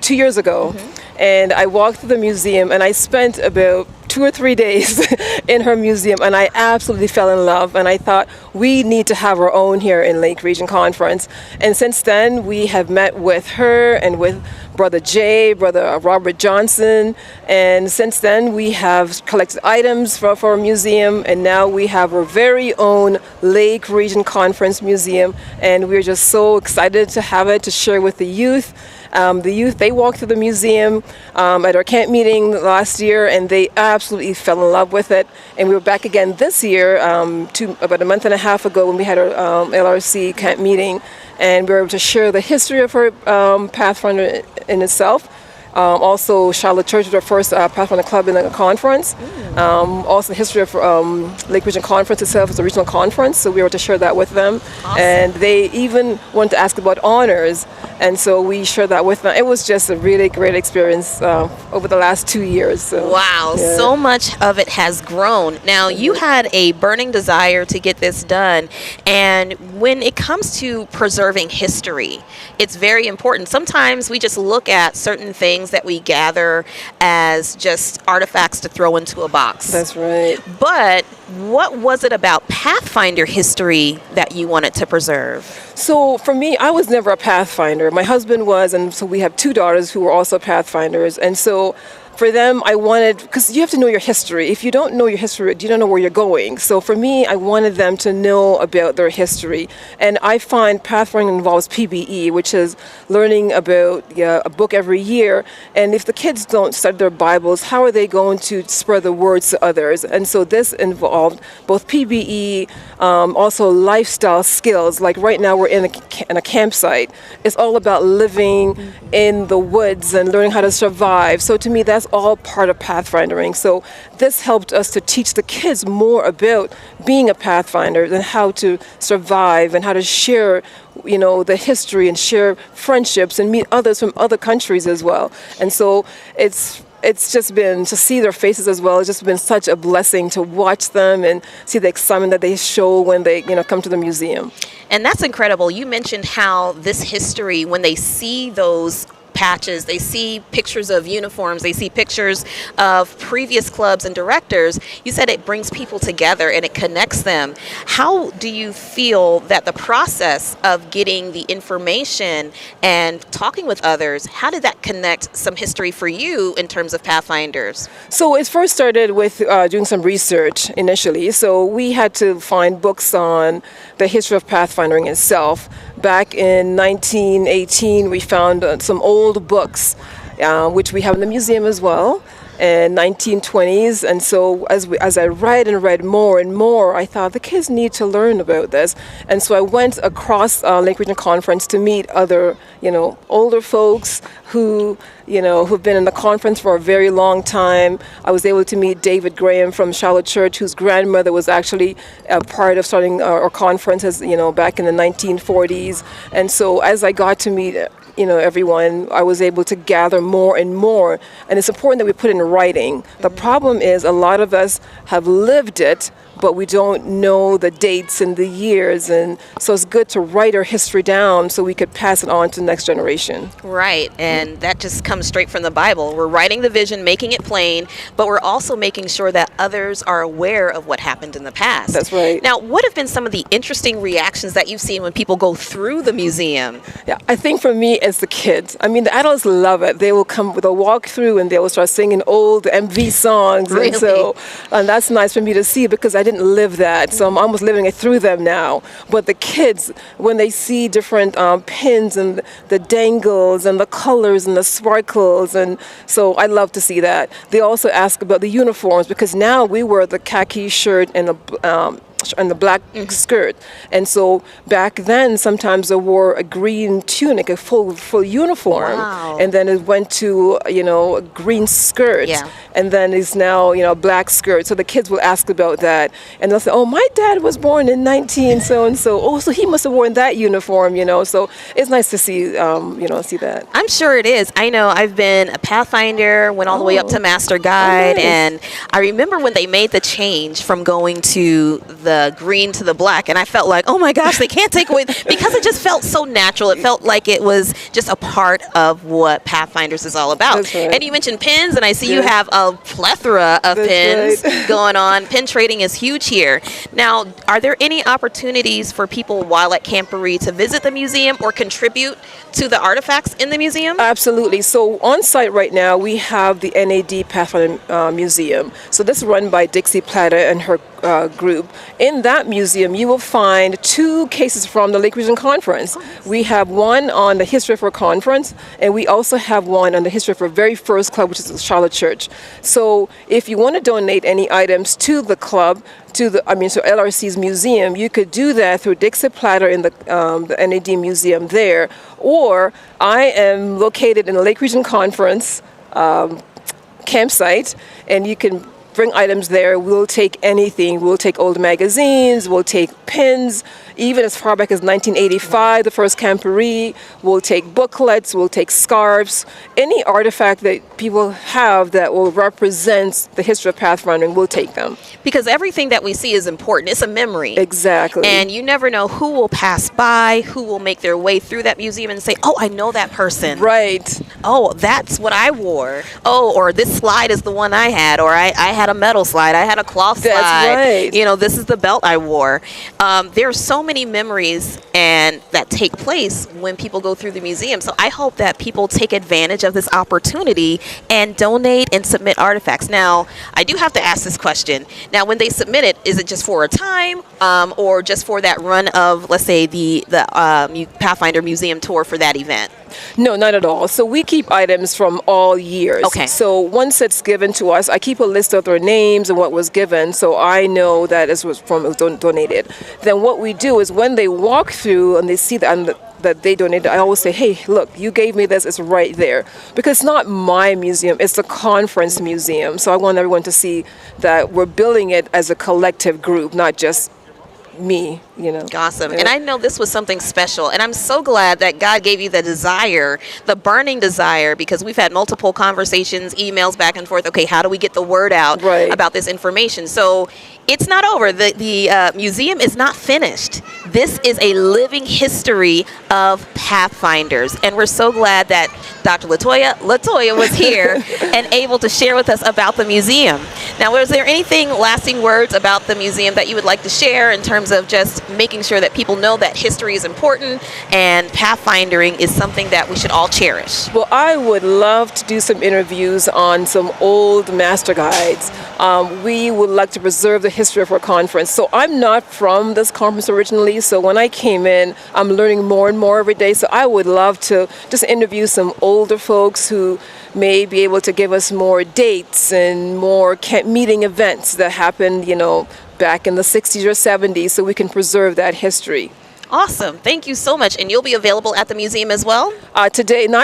2 years ago. Mm-hmm. And I walked through the museum and I spent about 2 or 3 days in her museum, and I absolutely fell in love, and I thought we need to have our own here in Lake Region Conference. And since then we have met with her and with Brother Jay, Brother Robert Johnson, and since then we have collected items for our museum, and now we have our very own Lake Region Conference Museum, and we're just so excited to have it to share with the youth. The youth, they walked through the museum at our camp meeting last year, and they absolutely fell in love with it. And we were back again this year, about a month and a half ago, when we had our LRC camp meeting, and we were able to share the history of her Pathfinder in itself. Also, Charlotte Church was our first Pathfinder club in the conference. Also, the history of Lake Region Conference itself is a regional conference, so we were able to share that with them. Awesome. And they even wanted to ask about honors, and so we shared that with them. It was just a really great experience over the last 2 years. So, wow, yeah. So much of it has grown. Now, you had a burning desire to get this done, and when it comes to preserving history, it's very important. Sometimes we just look at certain things that we gather as just artifacts to throw into a box. That's right. But what was it about Pathfinder history that you wanted to preserve? So for me, I was never a Pathfinder. My husband was, and so we have 2 daughters who were also Pathfinders. And so for them, I wanted, because you have to know your history. If you don't know your history, you don't know where you're going. So for me, I wanted them to know about their history. And I find Pathfinding involves PBE, which is learning about a book every year. And if the kids don't study their Bibles, how are they going to spread the words to others? And so this involved both PBE, also lifestyle skills. Like right now, we're in a campsite. It's all about living in the woods and learning how to survive. So to me, that's all part of pathfinding. So this helped us to teach the kids more about being a pathfinder and how to survive and how to share, the history and share friendships and meet others from other countries as well. And so it's just been, to see their faces as well, it's just been such a blessing to watch them and see the excitement that they show when they, come to the museum. And that's incredible. You mentioned how this history, when they see those patches, they see pictures of uniforms, they see pictures of previous clubs and directors, you said it brings people together and it connects them. How do you feel that the process of getting the information and talking with others, how did that connect some history for you in terms of Pathfinders? So it first started with doing some research initially. So we had to find books on the history of pathfinding itself. Back in 1918, we found some old books, which we have in the museum as well, in 1920s. And so as I read and read more and more, I thought the kids need to learn about this. And so I went across Lake Region Conference to meet other, older folks who've been in the conference for a very long time. I was able to meet David Graham from Charlotte Church, whose grandmother was actually a part of starting our conference, back in the 1940s. And so as I got to meet everyone, I was able to gather more and more. And it's important that we put it in writing. The problem is a lot of us have lived it, but we don't know the dates and the years. And so it's good to write our history down so we could pass it on to the next generation. Right, and that just comes straight from the Bible. We're writing the vision, making it plain, but we're also making sure that others are aware of what happened in the past. That's right. Now, what have been some of the interesting reactions that you've seen when people go through the museum? Yeah, I think for me, it's the kids. I mean, the adults love it. They will come with a walkthrough and they will start singing old MV songs. Really? And that's nice for me to see because I didn't live that. So I'm almost living it through them now. But the kids, when they see different pins and the dangles and the colors and the sparkles, and so I love to see that. They also ask about the uniforms because now we wear the khaki shirt and the black skirt, and so back then sometimes they wore a green tunic, a full uniform. Wow. And then it went to a green skirt, and then it's now a black skirt. So the kids will ask about that, and they'll say, "Oh, my dad was born in 19 so and so. Oh, so he must have worn that uniform." So it's nice to see see that. I'm sure it is. I know I've been a Pathfinder, went all the way up to Master Guide, nice. And I remember when they made the change from going to the green to the black, and I felt like, oh my gosh, they can't take away, because it just felt so natural. It felt like it was just a part of what Pathfinders is all about. That's right. And you mentioned pins, and I see you have a plethora of pins going on. Pin trading is huge here. Now, are there any opportunities for people while at Camporee to visit the museum or contribute to the artifacts in the museum? Absolutely. So on site right now, we have the NAD Pathfinder Museum. So this is run by Dixie Plata and her group. In that museum, you will find 2 cases from the Lake Region Conference. We have one on the history of our conference, and we also have one on the history of our very first club, which is the Charlotte Church. So if you want to donate any items to the club, to LRC's museum, you could do that through Dixie Platter in the NAD museum there, or I am located in the Lake Region Conference campsite, and you can bring items there. We'll take anything. We'll take old magazines, we'll take pins, even as far back as 1985, the first Camporee. We'll take booklets, we'll take scarves, any artifact that people have that will represent the history of pathfinding, we'll take them. Because everything that we see is important. It's a memory. Exactly. And you never know who will pass by, who will make their way through that museum and say, oh, I know that person. Right. Oh, that's what I wore. Oh, or this slide is the one I had, or I had a metal slide, I had a cloth slide. That's right. This is the belt I wore. There are so many memories and that take place when people go through the museum. So I hope that people take advantage of this opportunity and donate and submit artifacts. Now, I do have to ask this question. Now, when they submit it, is it just for a time or just for that run of, let's say, the Pathfinder Museum tour for that event? No, not at all. So we keep items from all years. Okay. So once it's given to us, I keep a list of their names and what was given, so I know that it was donated. Then what we do is when they walk through and they see that they donated, I always say, hey, look, you gave me this, it's right there. Because it's not my museum, it's the conference museum. So I want everyone to see that we're building it as a collective group, not just me, Awesome. And I know this was something special, and I'm so glad that God gave you the desire, the burning desire, because we've had multiple conversations, emails back and forth. Okay, how do we get the word out about this information? So it's not over. The museum is not finished. This is a living history of Pathfinders, and we're so glad that Dr. Latoya was here and able to share with us about the museum. Now, is there anything, lasting words about the museum that you would like to share in terms of just making sure that people know that history is important and pathfinding is something that we should all cherish? Well, I would love to do some interviews on some old master guides. We would like to preserve the history of our conference. So I'm not from this conference originally, so when I came in, I'm learning more and more every day. So I would love to just interview some older folks who may be able to give us more dates and more meeting events that happened, back in the 60s or 70s, so we can preserve that history. Awesome. Thank you so much. And you'll be available at the museum as well? Not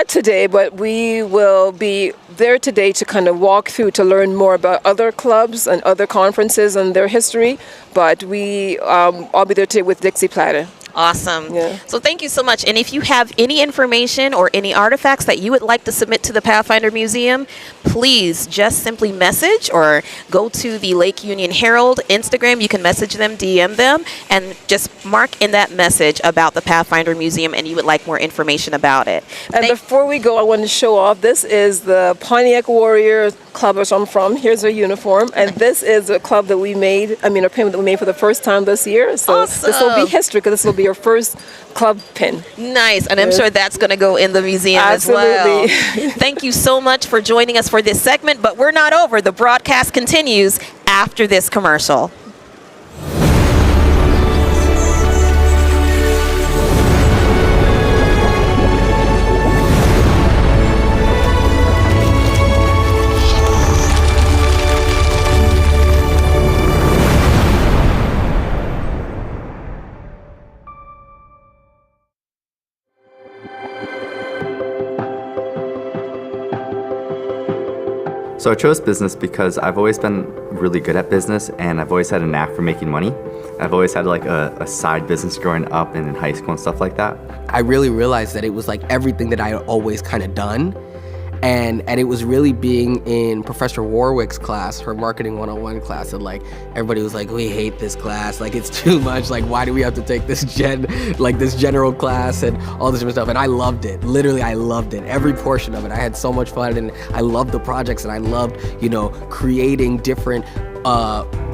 today, but we will be there today to kind of walk through to learn more about other clubs and other conferences and their history. But I'll be there today with Dixie Platter. Awesome. Yeah. So thank you so much. And if you have any information or any artifacts that you would like to submit to the Pathfinder Museum, please just simply message or go to the Lake Union Herald Instagram. You can message them, DM them, and just mark in that message about the Pathfinder Museum and you would like more information about it. And before we go, I want to show off, this is the Pontiac Warrior Club, which I'm from. Here's their uniform. And this is a club that we made, a pin that we made for the first time this year. So awesome. This will be history because this will be your first club pin. Nice. And I'm sure that's going to go in the museum Absolutely. as well. Thank you so much for joining us for this segment, but we're not over. The broadcast continues after this commercial. So I chose business because I've always been really good at business and I've always had a knack for making money. I've always had like a side business growing up and in high school and stuff like that. I really realized that it was like everything that I had always kind of done. And it was really being in Professor Warwick's class, her marketing 101 class, and like everybody was like, we hate this class, like it's too much, like why do we have to take this general class and all this different stuff. And I loved it. Literally, I loved it. Every portion of it. I had so much fun and I loved the projects and I loved, creating different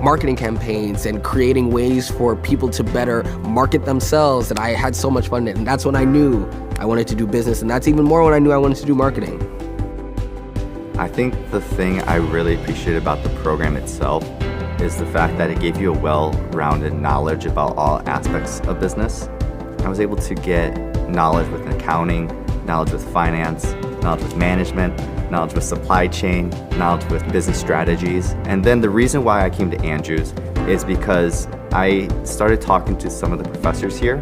marketing campaigns and creating ways for people to better market themselves. And I had so much fun in it. And that's when I knew I wanted to do business. And that's even more when I knew I wanted to do marketing. I think the thing I really appreciate about the program itself is the fact that it gave you a well-rounded knowledge about all aspects of business. I was able to get knowledge with accounting, knowledge with finance, knowledge with management, knowledge with supply chain, knowledge with business strategies. And then the reason why I came to Andrews is because I started talking to some of the professors here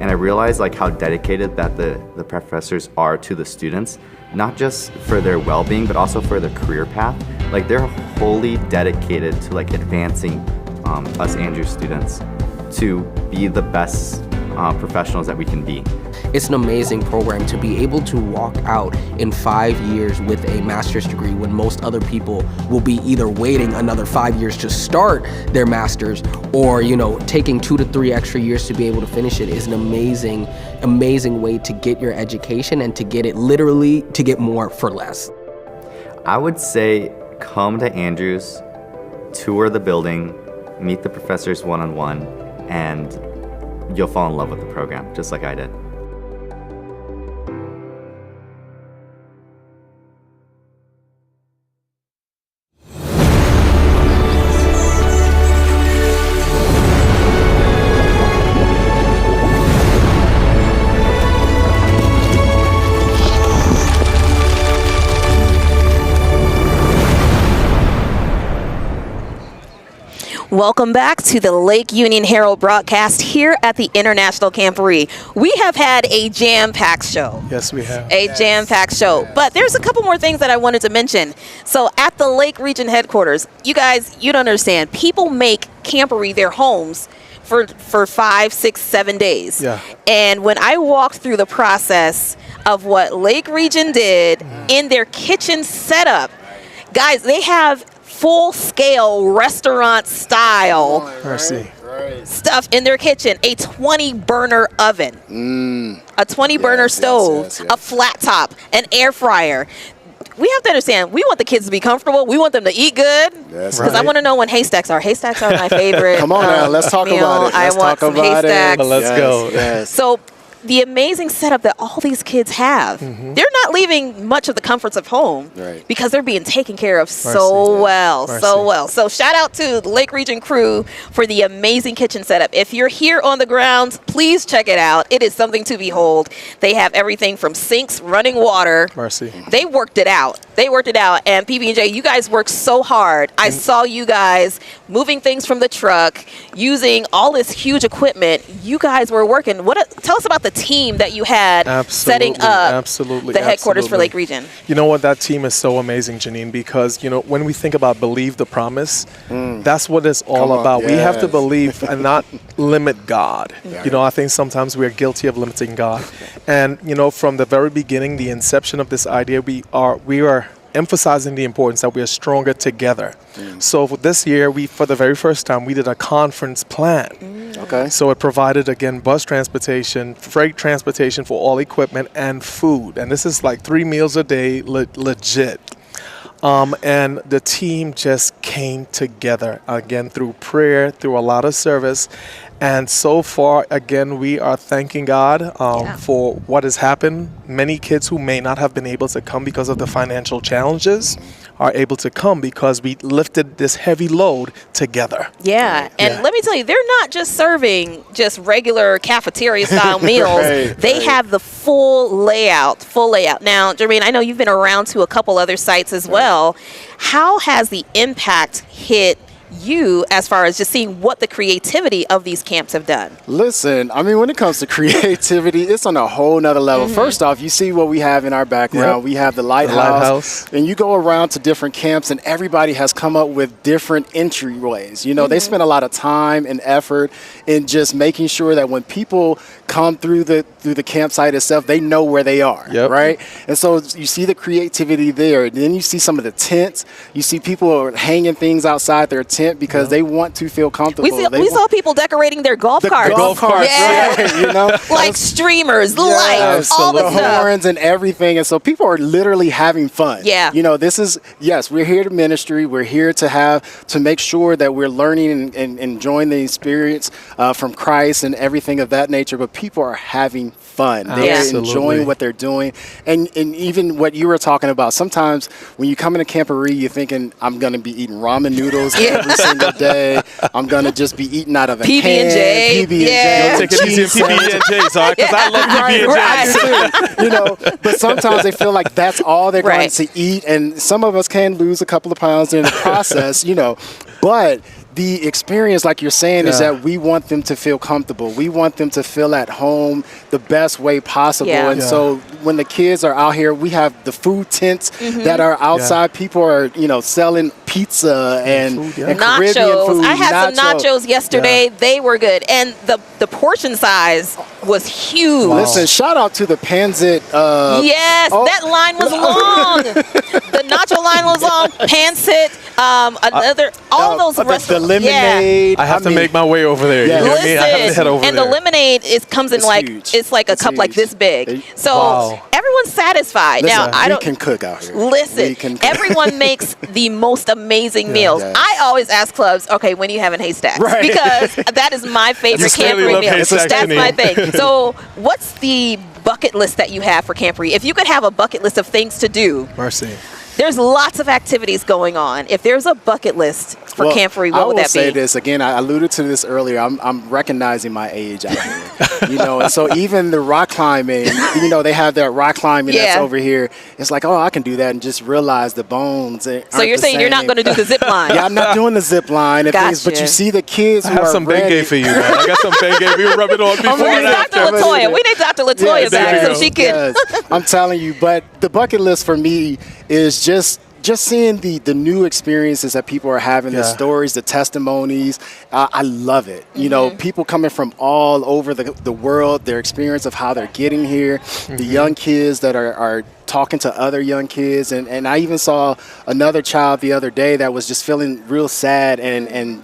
and I realized like how dedicated that the professors are to the students, not just for their well-being, but also for their career path. Like they're wholly dedicated to like advancing us Andrews students to be the best professionals that we can be. It's an amazing program to be able to walk out in 5 years with a master's degree when most other people will be either waiting another 5 years to start their master's or, taking 2 to 3 extra years to be able to finish it is an amazing way to get your education and to get it literally to get more for less. I would say come to Andrews, tour the building, meet the professors one-on-one, and you'll fall in love with the program, just like I did. Welcome back to the Lake Union Herald broadcast here at the International Camporee. We have had a jam-packed show. Yes, we have. A jam-packed show. But there's a couple more things that I wanted to mention. So at the Lake Region headquarters, you guys, you don't understand. People make Camporee their homes for 5, 6, 7 days. Yeah. And when I walked through the process of what Lake Region did in their kitchen setup, guys, they have full-scale restaurant style stuff in their kitchen. A 20-burner oven, a 20-burner stove, a flat top, an air fryer. We have to understand, we want the kids to be comfortable. We want them to eat good. Because I want to know when haystacks are. Haystacks are my favorite. Come on now, let's talk about it. I want some haystacks. Let's go. Yes. So the amazing setup that all these kids have, they're not leaving much of the comforts of home because they're being taken care of so well. So shout out to the Lake Region crew for the amazing kitchen setup. If you're here on the grounds, please check it out. It is something to behold. They have everything from sinks, running water. Mercy. They worked it out. They worked it out. And PB&J, you guys worked so hard. I saw you guys moving things from the truck, using all this huge equipment. You guys were working. Tell us about the team that you had setting up the headquarters for Lake Region. You know what? That team is so amazing, Janine, because, when we think about believe the promise, that's what it's all about. We have to believe and not limit God. I think sometimes we're guilty of limiting God. And, from the very beginning, the inception of this idea, we are emphasizing the importance that we are stronger together. So for this year, for the very first time, we did a conference plan. Okay. So it provided, again, bus transportation, freight transportation for all equipment, and food. And this is like 3 meals a day, legit. And the team just came together, again, through prayer, through a lot of service. And so far, again, we are thanking God for what has happened. Many kids who may not have been able to come because of the financial challenges are able to come because we lifted this heavy load together. Yeah, and let me tell you, they're not just serving just regular cafeteria-style meals. They have the full layout. Now, Jermaine, I know you've been around to a couple other sites as well. How has the impact hit you as far as just seeing what the creativity of these camps have done? Listen, I mean, when it comes to creativity, it's on a whole nother level. First off, you see what we have in our background. We have the lighthouse. And you go around to different camps and everybody has come up with different entryways. They spend a lot of time and effort in just making sure that when people come through the campsite itself, they know where they are, right? And so you see the creativity there. And then you see some of the tents. You see people are hanging things outside their tent because they want to feel comfortable. We saw people decorating their golf carts. Golf carts, like streamers, lights, all the stuff. Horns and everything. And so people are literally having fun. This is, we're here to ministry. We're here to make sure that we're learning and enjoying the experience from Christ and everything of that nature. But people are having fun. They're enjoying what they're doing. And even what you were talking about, sometimes when you come into Camporee, you're thinking, I'm going to be eating ramen noodles every single day. I'm going to just be eating out of a PB&J. PB&J. Don't take it easy on PB&J, sorry, because I love PB&J. But sometimes they feel like that's all they're going to eat. And some of us can lose a couple of pounds in the process, But the experience, like you're saying, is that we want them to feel comfortable. We want them to feel at home the best way possible. And so when the kids are out here, we have the food tents that are outside. People are, selling pizza and Caribbean food. I had some nachos yesterday. They were good. And the portion size was huge. Wow. Listen, shout out to the Pansit. That line was long. The nacho line was long. Pansit, all those restaurants. The lemonade. I have to make my way over there. You know what I mean? I have to head over there. And the lemonade comes in huge. It's like a cup like this big. So everyone's satisfied. Listen, now we can cook out here. Listen, everyone makes the most amazing meals. I always ask clubs, okay, when are you having haystacks? Because that is my favorite Camporee meal. That's my thing. So what's the bucket list that you have for Camporee? If you could have a bucket list of things to do. Mercy. There's lots of activities going on. If there's a bucket list for Camporee, what would that be? I will say this again. I alluded to this earlier. I'm recognizing my age out here. And so even the rock climbing, they have that rock climbing that's over here. It's like, I can do that, and just realize the bones. So you're saying you're not going to do the zip line? Yeah, I'm not doing the zip line. But you see the kids who I have some Bengay for you, man. I got some Bengay. We rub it on before and after. We need Dr. Latoya back so she can. I'm telling you. But the bucket list for me is just seeing the new experiences that people are having, the stories, the testimonies. I love it. People coming from all over the world, their experience of how they're getting here, the young kids that are talking to other young kids. And I even saw another child the other day that was just feeling real sad. And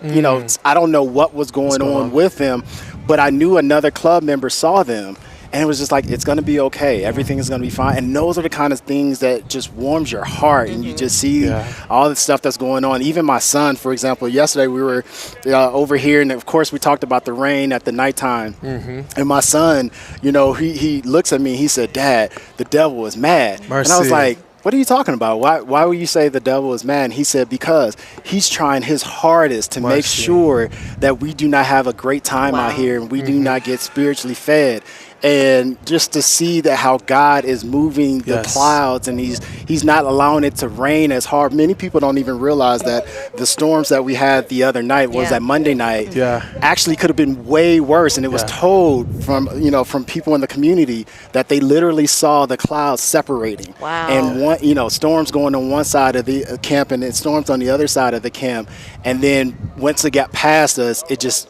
I don't know what was going on with them, but I knew another club member saw them. And it was just like, it's going to be okay. Everything is going to be fine. And those are the kind of things that just warms your heart. And you just see all the stuff that's going on. Even my son, for example, yesterday we were over here. And, of course, we talked about the rain at the nighttime. And my son, he looks at me. He said, Dad, the devil is mad. Mercy. And I was like, what are you talking about? Why would you say the devil is mad? And he said, because he's trying his hardest to make sure that we do not have a great time out here and we do not get spiritually fed. And just to see that how God is moving the clouds, and he's not allowing it to rain as hard. Many people don't even realize that the storms that we had the other night, was that Monday night, actually could have been way worse. And it was told from people in the community that they literally saw the clouds separating. Wow. And storms going on one side of the camp and then storms on the other side of the camp. And then once it got past us, it just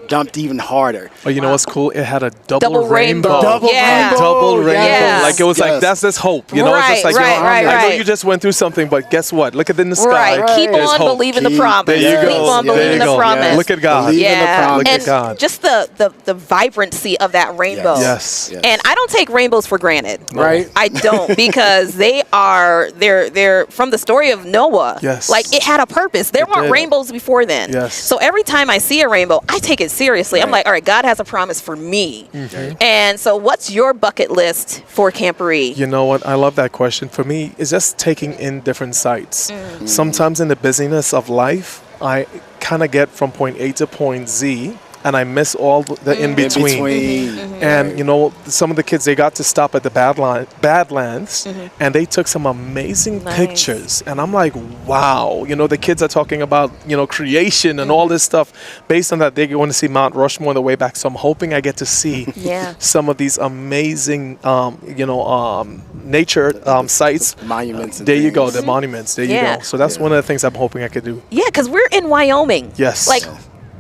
dumped even harder. Oh, you know what's cool? It had a double rainbow. Double rainbow. Double rainbow. Yes. Like it was like, that's this hope. It's just like, I know you just went through something, but guess what? Look at it in the sky. Right. Keep on believing the promise. There you go. Keep on believing the promise. Look at God. Believe in the promise. Look at God. Just the vibrancy of that rainbow. Yes. And I don't take rainbows for granted. Right. I don't, because they're from the story of Noah. Yes. Like, it had a purpose. There weren't rainbows before then. Yes. So every time I see a rainbow, I take it seriously. I'm like, all right, God has a promise for me. And so what's your bucket list for Camporee? You know what? I love that question. For me, it's just taking in different sites. Sometimes in the busyness of life, I kind of get from point A to point Z, and I miss all the in-between. And, some of the kids, they got to stop at the Badlands, and they took some amazing pictures. And I'm like, wow. The kids are talking about, creation and all this stuff. Based on that, they're going to see Mount Rushmore on the way back. So I'm hoping I get to see some of these amazing, nature sites. Monuments. There you go, the monuments. There you go. So that's one of the things I'm hoping I could do. Yeah, because we're in Wyoming. Yes. Like,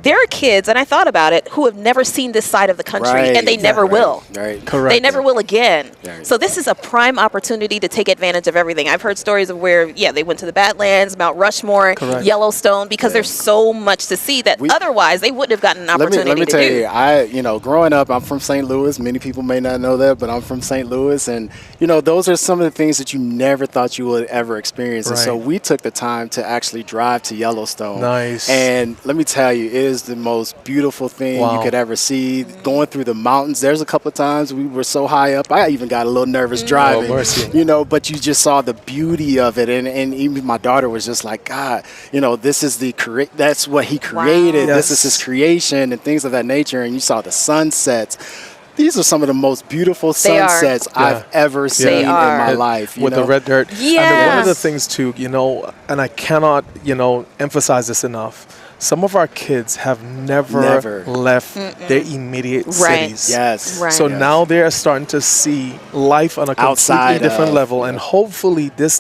there are kids, and I thought about it, who have never seen this side of the country, and they never will. Right. Correct. They never will again. Right. So this is a prime opportunity to take advantage of everything. I've heard stories of where, they went to the Badlands, Mount Rushmore, Yellowstone, because there's so much to see that otherwise they wouldn't have gotten an opportunity let me to tell do. you, growing up, I'm from St. Louis. Many people may not know that, but I'm from St. Louis, and those are some of the things that you never thought you would ever experience. And so we took the time to actually drive to Yellowstone. Nice. And let me tell you, it is the most beautiful thing you could ever see. Going through the mountains, there's a couple of times we were so high up, I even got a little nervous driving. But you just saw the beauty of it, and even my daughter was just like, God, this is that's what he created. This is his creation and things of that nature. And you saw the sunsets. These are some of the most beautiful sunsets I've ever seen in my life. With the red dirt. Yes. And one of the things too, and I cannot, emphasize this enough. Some of our kids have never left their immediate cities. Yes. Right. So now they're starting to see life on a completely different level, and hopefully this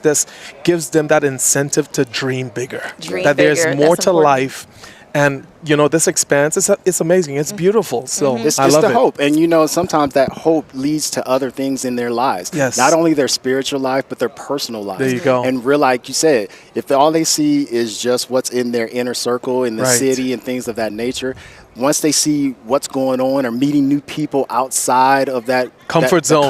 gives them that incentive to dream bigger. There's more to life. And, this expanse, it's amazing. It's beautiful. So it's I love the it. hope. And, sometimes that hope leads to other things in their lives. Yes. Not only their spiritual life, but their personal lives. There you go. And like you said, if all they see is just what's in their inner circle in the city and things of that nature, once they see what's going on or meeting new people outside of that comfort zone,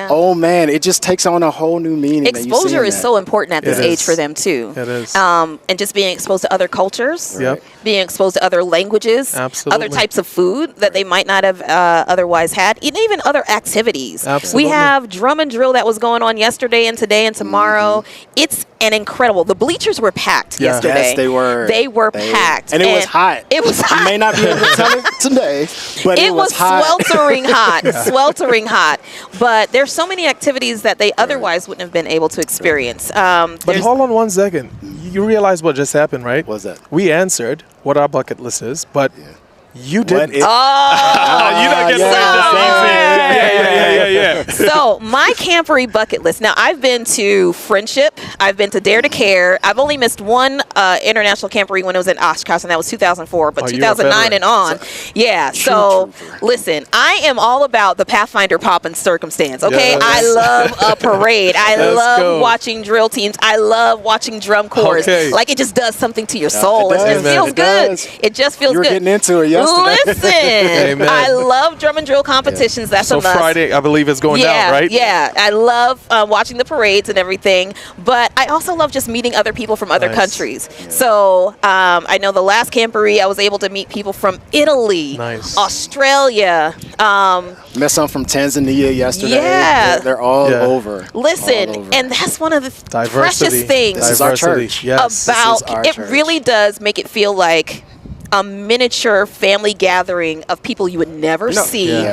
oh man, it just takes on a whole new meaning. Exposure is so important at this age for them too. It is. And just being exposed to other cultures, being exposed to other languages, other types of food that they might not have otherwise had, and even other activities. Absolutely. We have drum and drill that was going on yesterday and today and tomorrow. It's an incredible. The bleachers were packed yesterday. Yes, they were. They were packed. And it was hot. It was hot. You may not be able to tell it today, but it was hot. Sweltering hot. Sweltering hot. But there's so many activities that they otherwise wouldn't have been able to experience. But hold on 1 second. You realize what just happened, right? What's that? We answered what our bucket list is, but you didn't. Oh, you're not getting yeah. So my Camporee bucket list. Now I've been to Friendship. I've been to Dare to Care. I've only missed one international Camporee when it was in Oshkosh, and that was 2004. But 2009 and on, So listen, I am all about the Pathfinder pop and circumstance. Okay, I love a parade. I love watching drill teams. I love watching drum corps. Like, it just does something to your soul. It just feels good. It just feels good. You were getting into it yesterday. Listen, I love drum and drill competitions. That's a must. So Friday, I believe, is going down, right? Yeah, I love watching the parades and everything, but I also love just meeting other people from other countries. So I know the last Camporee, I was able to meet people from Italy, Australia. Met some from Tanzania yesterday. Yeah. They're all over. Listen, all over. and that's one of the precious things This is our church. about it. Really does make it feel like, a miniature family gathering of people you would never see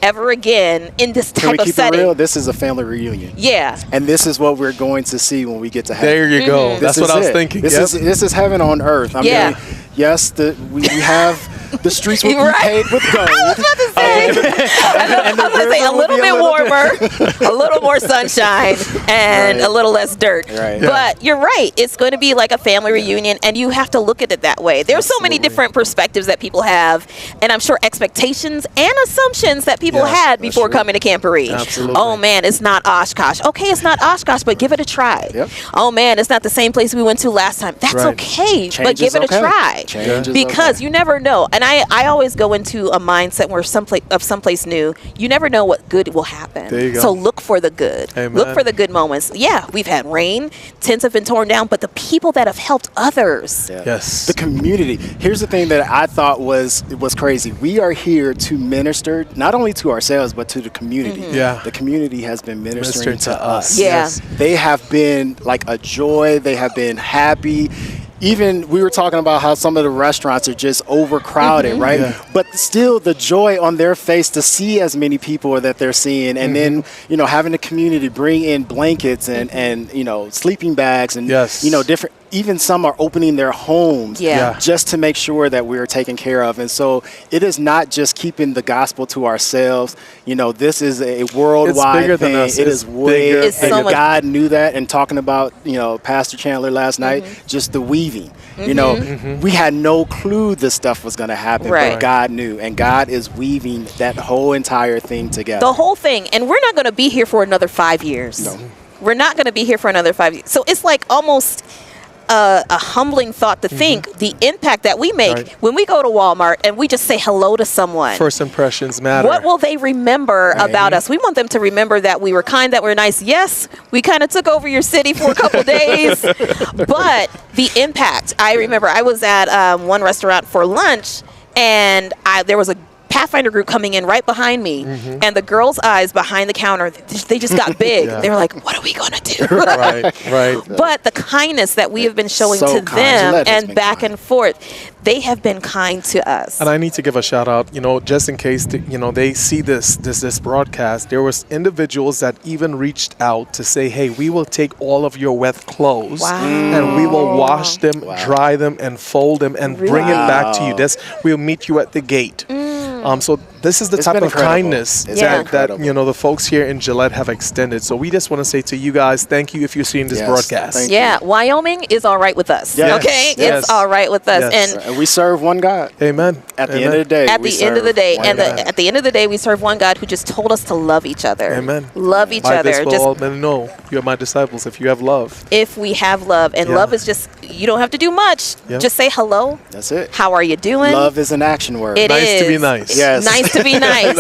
ever again in this type of setting. Can we keep it real? This is a family reunion. Yeah. And this is what we're going to see when we get to heaven. There you go. That's what I was thinking. This is heaven on earth. I mean, yes, we have the streets will be paved with gold. I was about to say, a little bit warmer, a little more sunshine, and a little less dirt. Right. But you're right. It's going to be like a family reunion, and you have to look at it that way. There's so many different perspectives that people have, and I'm sure expectations and assumptions that people had before coming to Camporee. Absolutely. Oh, man, it's not Oshkosh. Okay, it's not Oshkosh, but give it a try. Yep. Oh, man, it's not the same place we went to last time. That's okay, but give it a try. Because you never know. And I always go into a mindset where someplace new, you never know what good will happen. There you go. So look for the good. Amen. Look for the good moments. Yeah, we've had rain, tents have been torn down, but the people that have helped others. Yes. The community. Here's the thing that I thought was crazy. We are here to minister not only to ourselves but to the community. Yeah. The community has been ministering to us. Yeah. Yes. They have been like a joy. They have been happy. Even we were talking about how some of the restaurants are just overcrowded, right? Yeah. But still the joy on their face to see as many people that they're seeing, and then, having the community bring in blankets and sleeping bags and, different, even some are opening their homes just to make sure that we're taken care of. And so it is not just keeping the gospel to ourselves. This is a worldwide thing. It is way bigger. And God knew that. And talking about, Pastor Chandler last night, just the weaving. We had no clue this stuff was going to happen, but God knew. And God is weaving that whole entire thing together. The whole thing. And we're not going to be here for another 5 years. No. We're not going to be here for another 5 years. So it's like almost a humbling thought to think the impact that we make when we go to Walmart and we just say hello to someone. First impressions matter. What will they remember about us? We want them to remember that we were kind, that we're nice. Yes, we kind of took over your city for a couple days, but the impact. I remember I was at one restaurant for lunch, and there was a Pathfinder group coming in right behind me, and the girls' eyes behind the counter, they just got big. They were like, what are we going to do? Right. But the kindness that we have been showing to them and back and forth, they have been kind to us. And I need to give a shout out, just in case, they see this broadcast. There was individuals that even reached out to say, hey, we will take all of your wet clothes and we will wash them, dry them, and fold them and bring it back to you. We'll meet you at the gate. So this is the type of kindness that the folks here in Gillette have extended. So we just want to say to you guys, thank you if you're seeing this broadcast. Wyoming is all right with us. Okay? It's all right with us. And we serve one God. Amen. At the end of the day. At the end of the day. And at the end of the day, we serve one God who just told us to love each other. Amen. Love each By other. this will all men know you are my disciples if you have love. If we have love. And love is just, you don't have to do much. Just say hello. That's it. How are you doing? Love is an action word. It nice is. to be nice. Yes. Nice to be nice.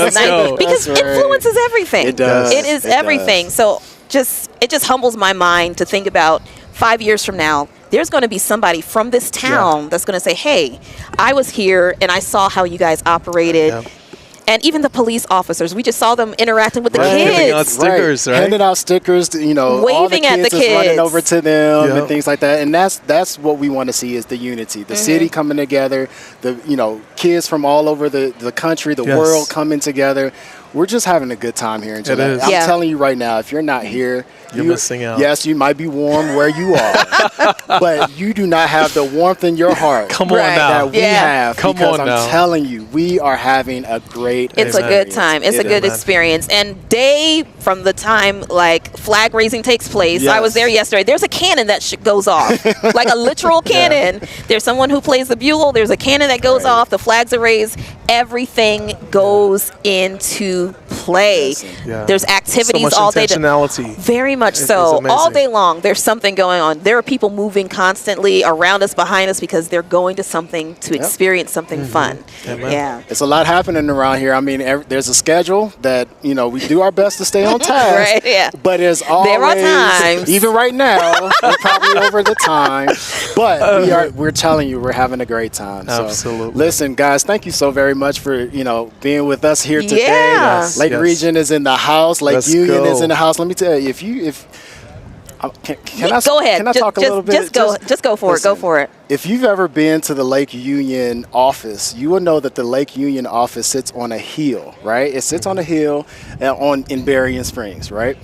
Because influence is everything. It does. It is everything. So it just humbles my mind to think about 5 years from now, there's going to be somebody from this town that's going to say, hey, I was here and I saw how you guys operated. And even the police officers, we just saw them interacting with the kids. Handing out stickers, right? Handing out stickers, to, waving all the at the kids is running over to them and things like that. And that's what we want to see is the unity. The city coming together, the kids from all over the country, the world coming together. We're just having a good time here in Gillette. I'm telling you right now, if you're not here, you're missing out. Yes, you might be warm where you are, but you do not have the warmth in your heart that we have. Because I'm telling you, we are having a great It's a good time. It's a good experience. And day from the time like flag raising takes place, I was there yesterday. There's a cannon that goes off, like a literal cannon. There's someone who plays the bugle. There's a cannon that goes off. The flags are raised. Everything goes into play. There's activities so all day. Very much so. All day long, there's something going on. There are people moving constantly around us, behind us, because they're going to something to experience something fun. It's a lot happening around here. I mean, there's a schedule that we do our best to stay on task. But there's always, there are times, even right now, we're probably over the time. But we're telling you, we're having a great time. Absolutely. So, listen, guys, thank you so very much for being with us here today. Lake Region is in the house. Lake Union is in the house. Let me tell you, Can I go ahead? Can I talk a little bit? Just go for it. Go for it. If you've ever been to the Lake Union office, you will know that the Lake Union office sits on a hill, right? It sits on a hill in Berrien Springs, right?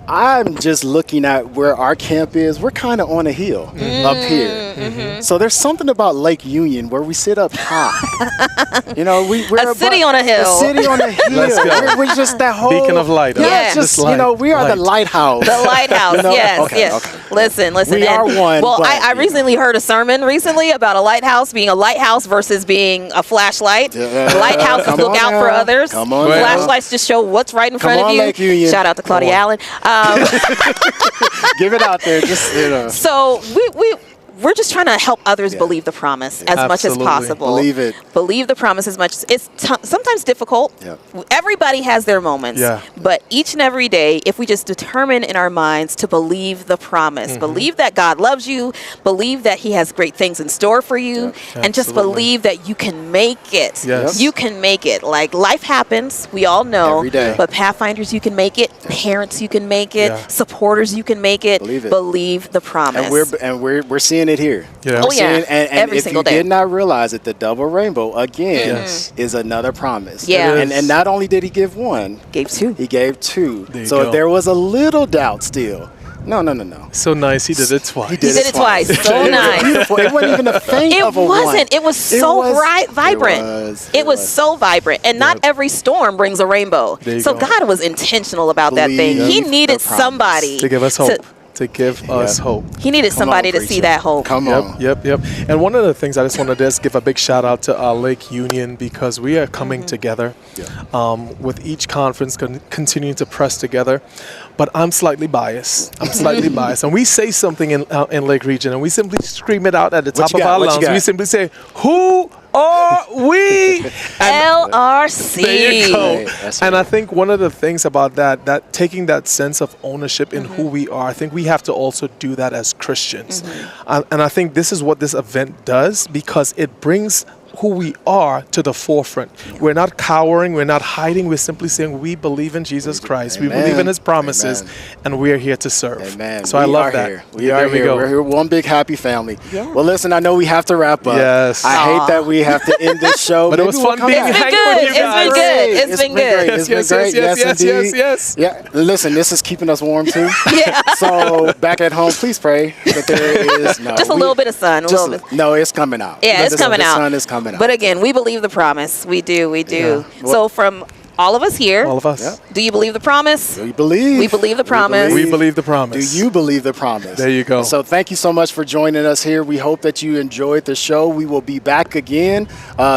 I'm just looking at where our camp is. We're kind of on a hill up here. So there's something about Lake Union where we sit up high. We're a city on a hill. A city on a hill. Let's go. We're just that whole beacon of light. Yeah, just we are the lighthouse. The lighthouse. Yes, yes. Okay. Listen. We are one. Well, but, I recently heard a sermon about a lighthouse being a lighthouse versus being a flashlight. Lighthouses look out for others. Come on. Flashlights just show what's right in front of you. Lake Union. Shout out to Claudia Allen. Give it out there. Just So we're just trying to help others believe the promise as much as possible. Believe it. Believe the promise as much. It's sometimes difficult. Yeah. Everybody has their moments. Yeah. But each and every day, if we just determine in our minds to believe the promise, believe that God loves you, believe that He has great things in store for you, and just believe that you can make it. Yes. You can make it. Like, life happens, we all know. Every day. But Pathfinders, you can make it. Parents, you can make it. Yeah. Supporters, you can make it. Believe it. Believe the promise. And we're seeing it here. Yeah. Oh, yeah. And Every if single you day. did not realize it, the double rainbow again is another promise. Yeah. And not only did He give one, Gave two. He gave two. There you So go. if there was a little doubt still, no. So nice. He did it twice. He He did it twice. So nice. Beautiful. It wasn't even a faint It of a wasn't. one. It was so vibrant. It was so vibrant. And not every storm brings a rainbow. There you So go. God was intentional about that thing. Believe He the needed promise. somebody To give us hope. To give us hope. He needed somebody to see preacher. that hope. Come on. Yep. And one of the things I just want to just give a big shout out to Lake Union, because we are coming together with each conference continuing to press together. But I'm slightly biased. And we say something in Lake Region, and we simply scream it out at the top of our lungs. We simply say, "Who are we?" LRC. There you go. That's And right. I think one of the things about that taking that sense of ownership in who we are, I think we have to also do that as Christians. And I think this is what this event does, because it brings who we are to the forefront. We're not cowering, we're not hiding, we're simply saying we believe in Jesus Christ, we believe in His promises, and we are here to serve. Amen. So I love that. Here. We are here. We're here, one big happy family. Yeah. Well, listen, I know we have to wrap up. Yes. I hate that we have to end this show. But it was fun being It's been hanging good. with you guys. It's been good. It's been great. Yes. Yeah. Listen, this is keeping us warm too. So back at home, please pray that there is Just a little bit of sun. No, it's coming out. Yeah, it's coming out. The sun is coming out. But again, we believe the promise. We do. Yeah. So from all of us here, All of us. do you believe the promise? We believe. We believe the promise. We believe the promise. Do you believe the promise? There you go. So thank you so much for joining us here. We hope that you enjoyed the show. We will be back again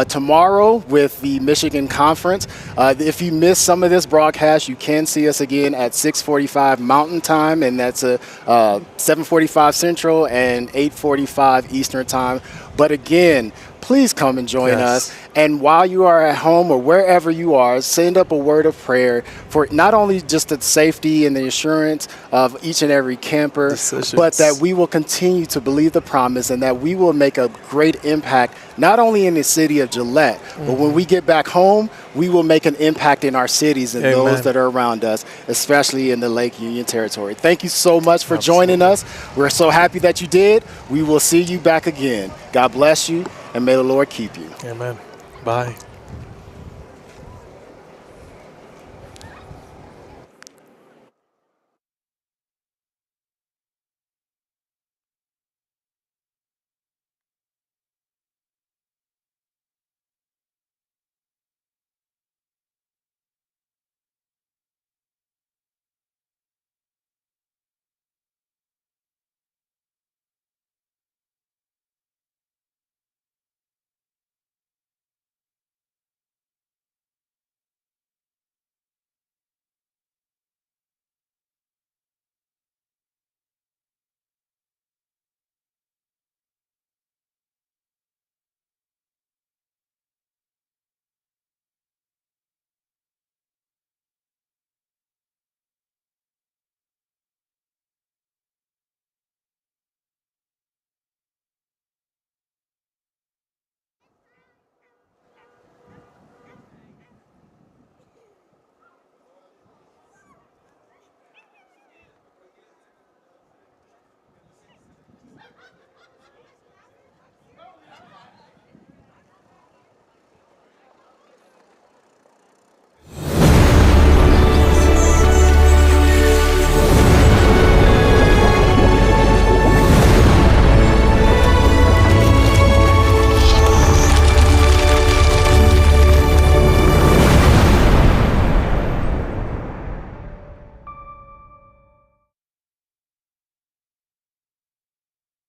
tomorrow with the Michigan Conference. If you missed some of this broadcast, you can see us again at 6:45 Mountain Time, and that's 7:45 Central and 8:45 Eastern Time. But again, please come and join us. And while you are at home or wherever you are, send up a word of prayer for not only just the safety and the assurance of each and every camper, but that we will continue to believe the promise and that we will make a great impact, not only in the city of Gillette, but when we get back home, we will make an impact in our cities and those that are around us, especially in the Lake Union territory. Thank you so much for joining us. We're so happy that you did. We will see you back again. God bless you, and may the Lord keep you. Amen. Bye.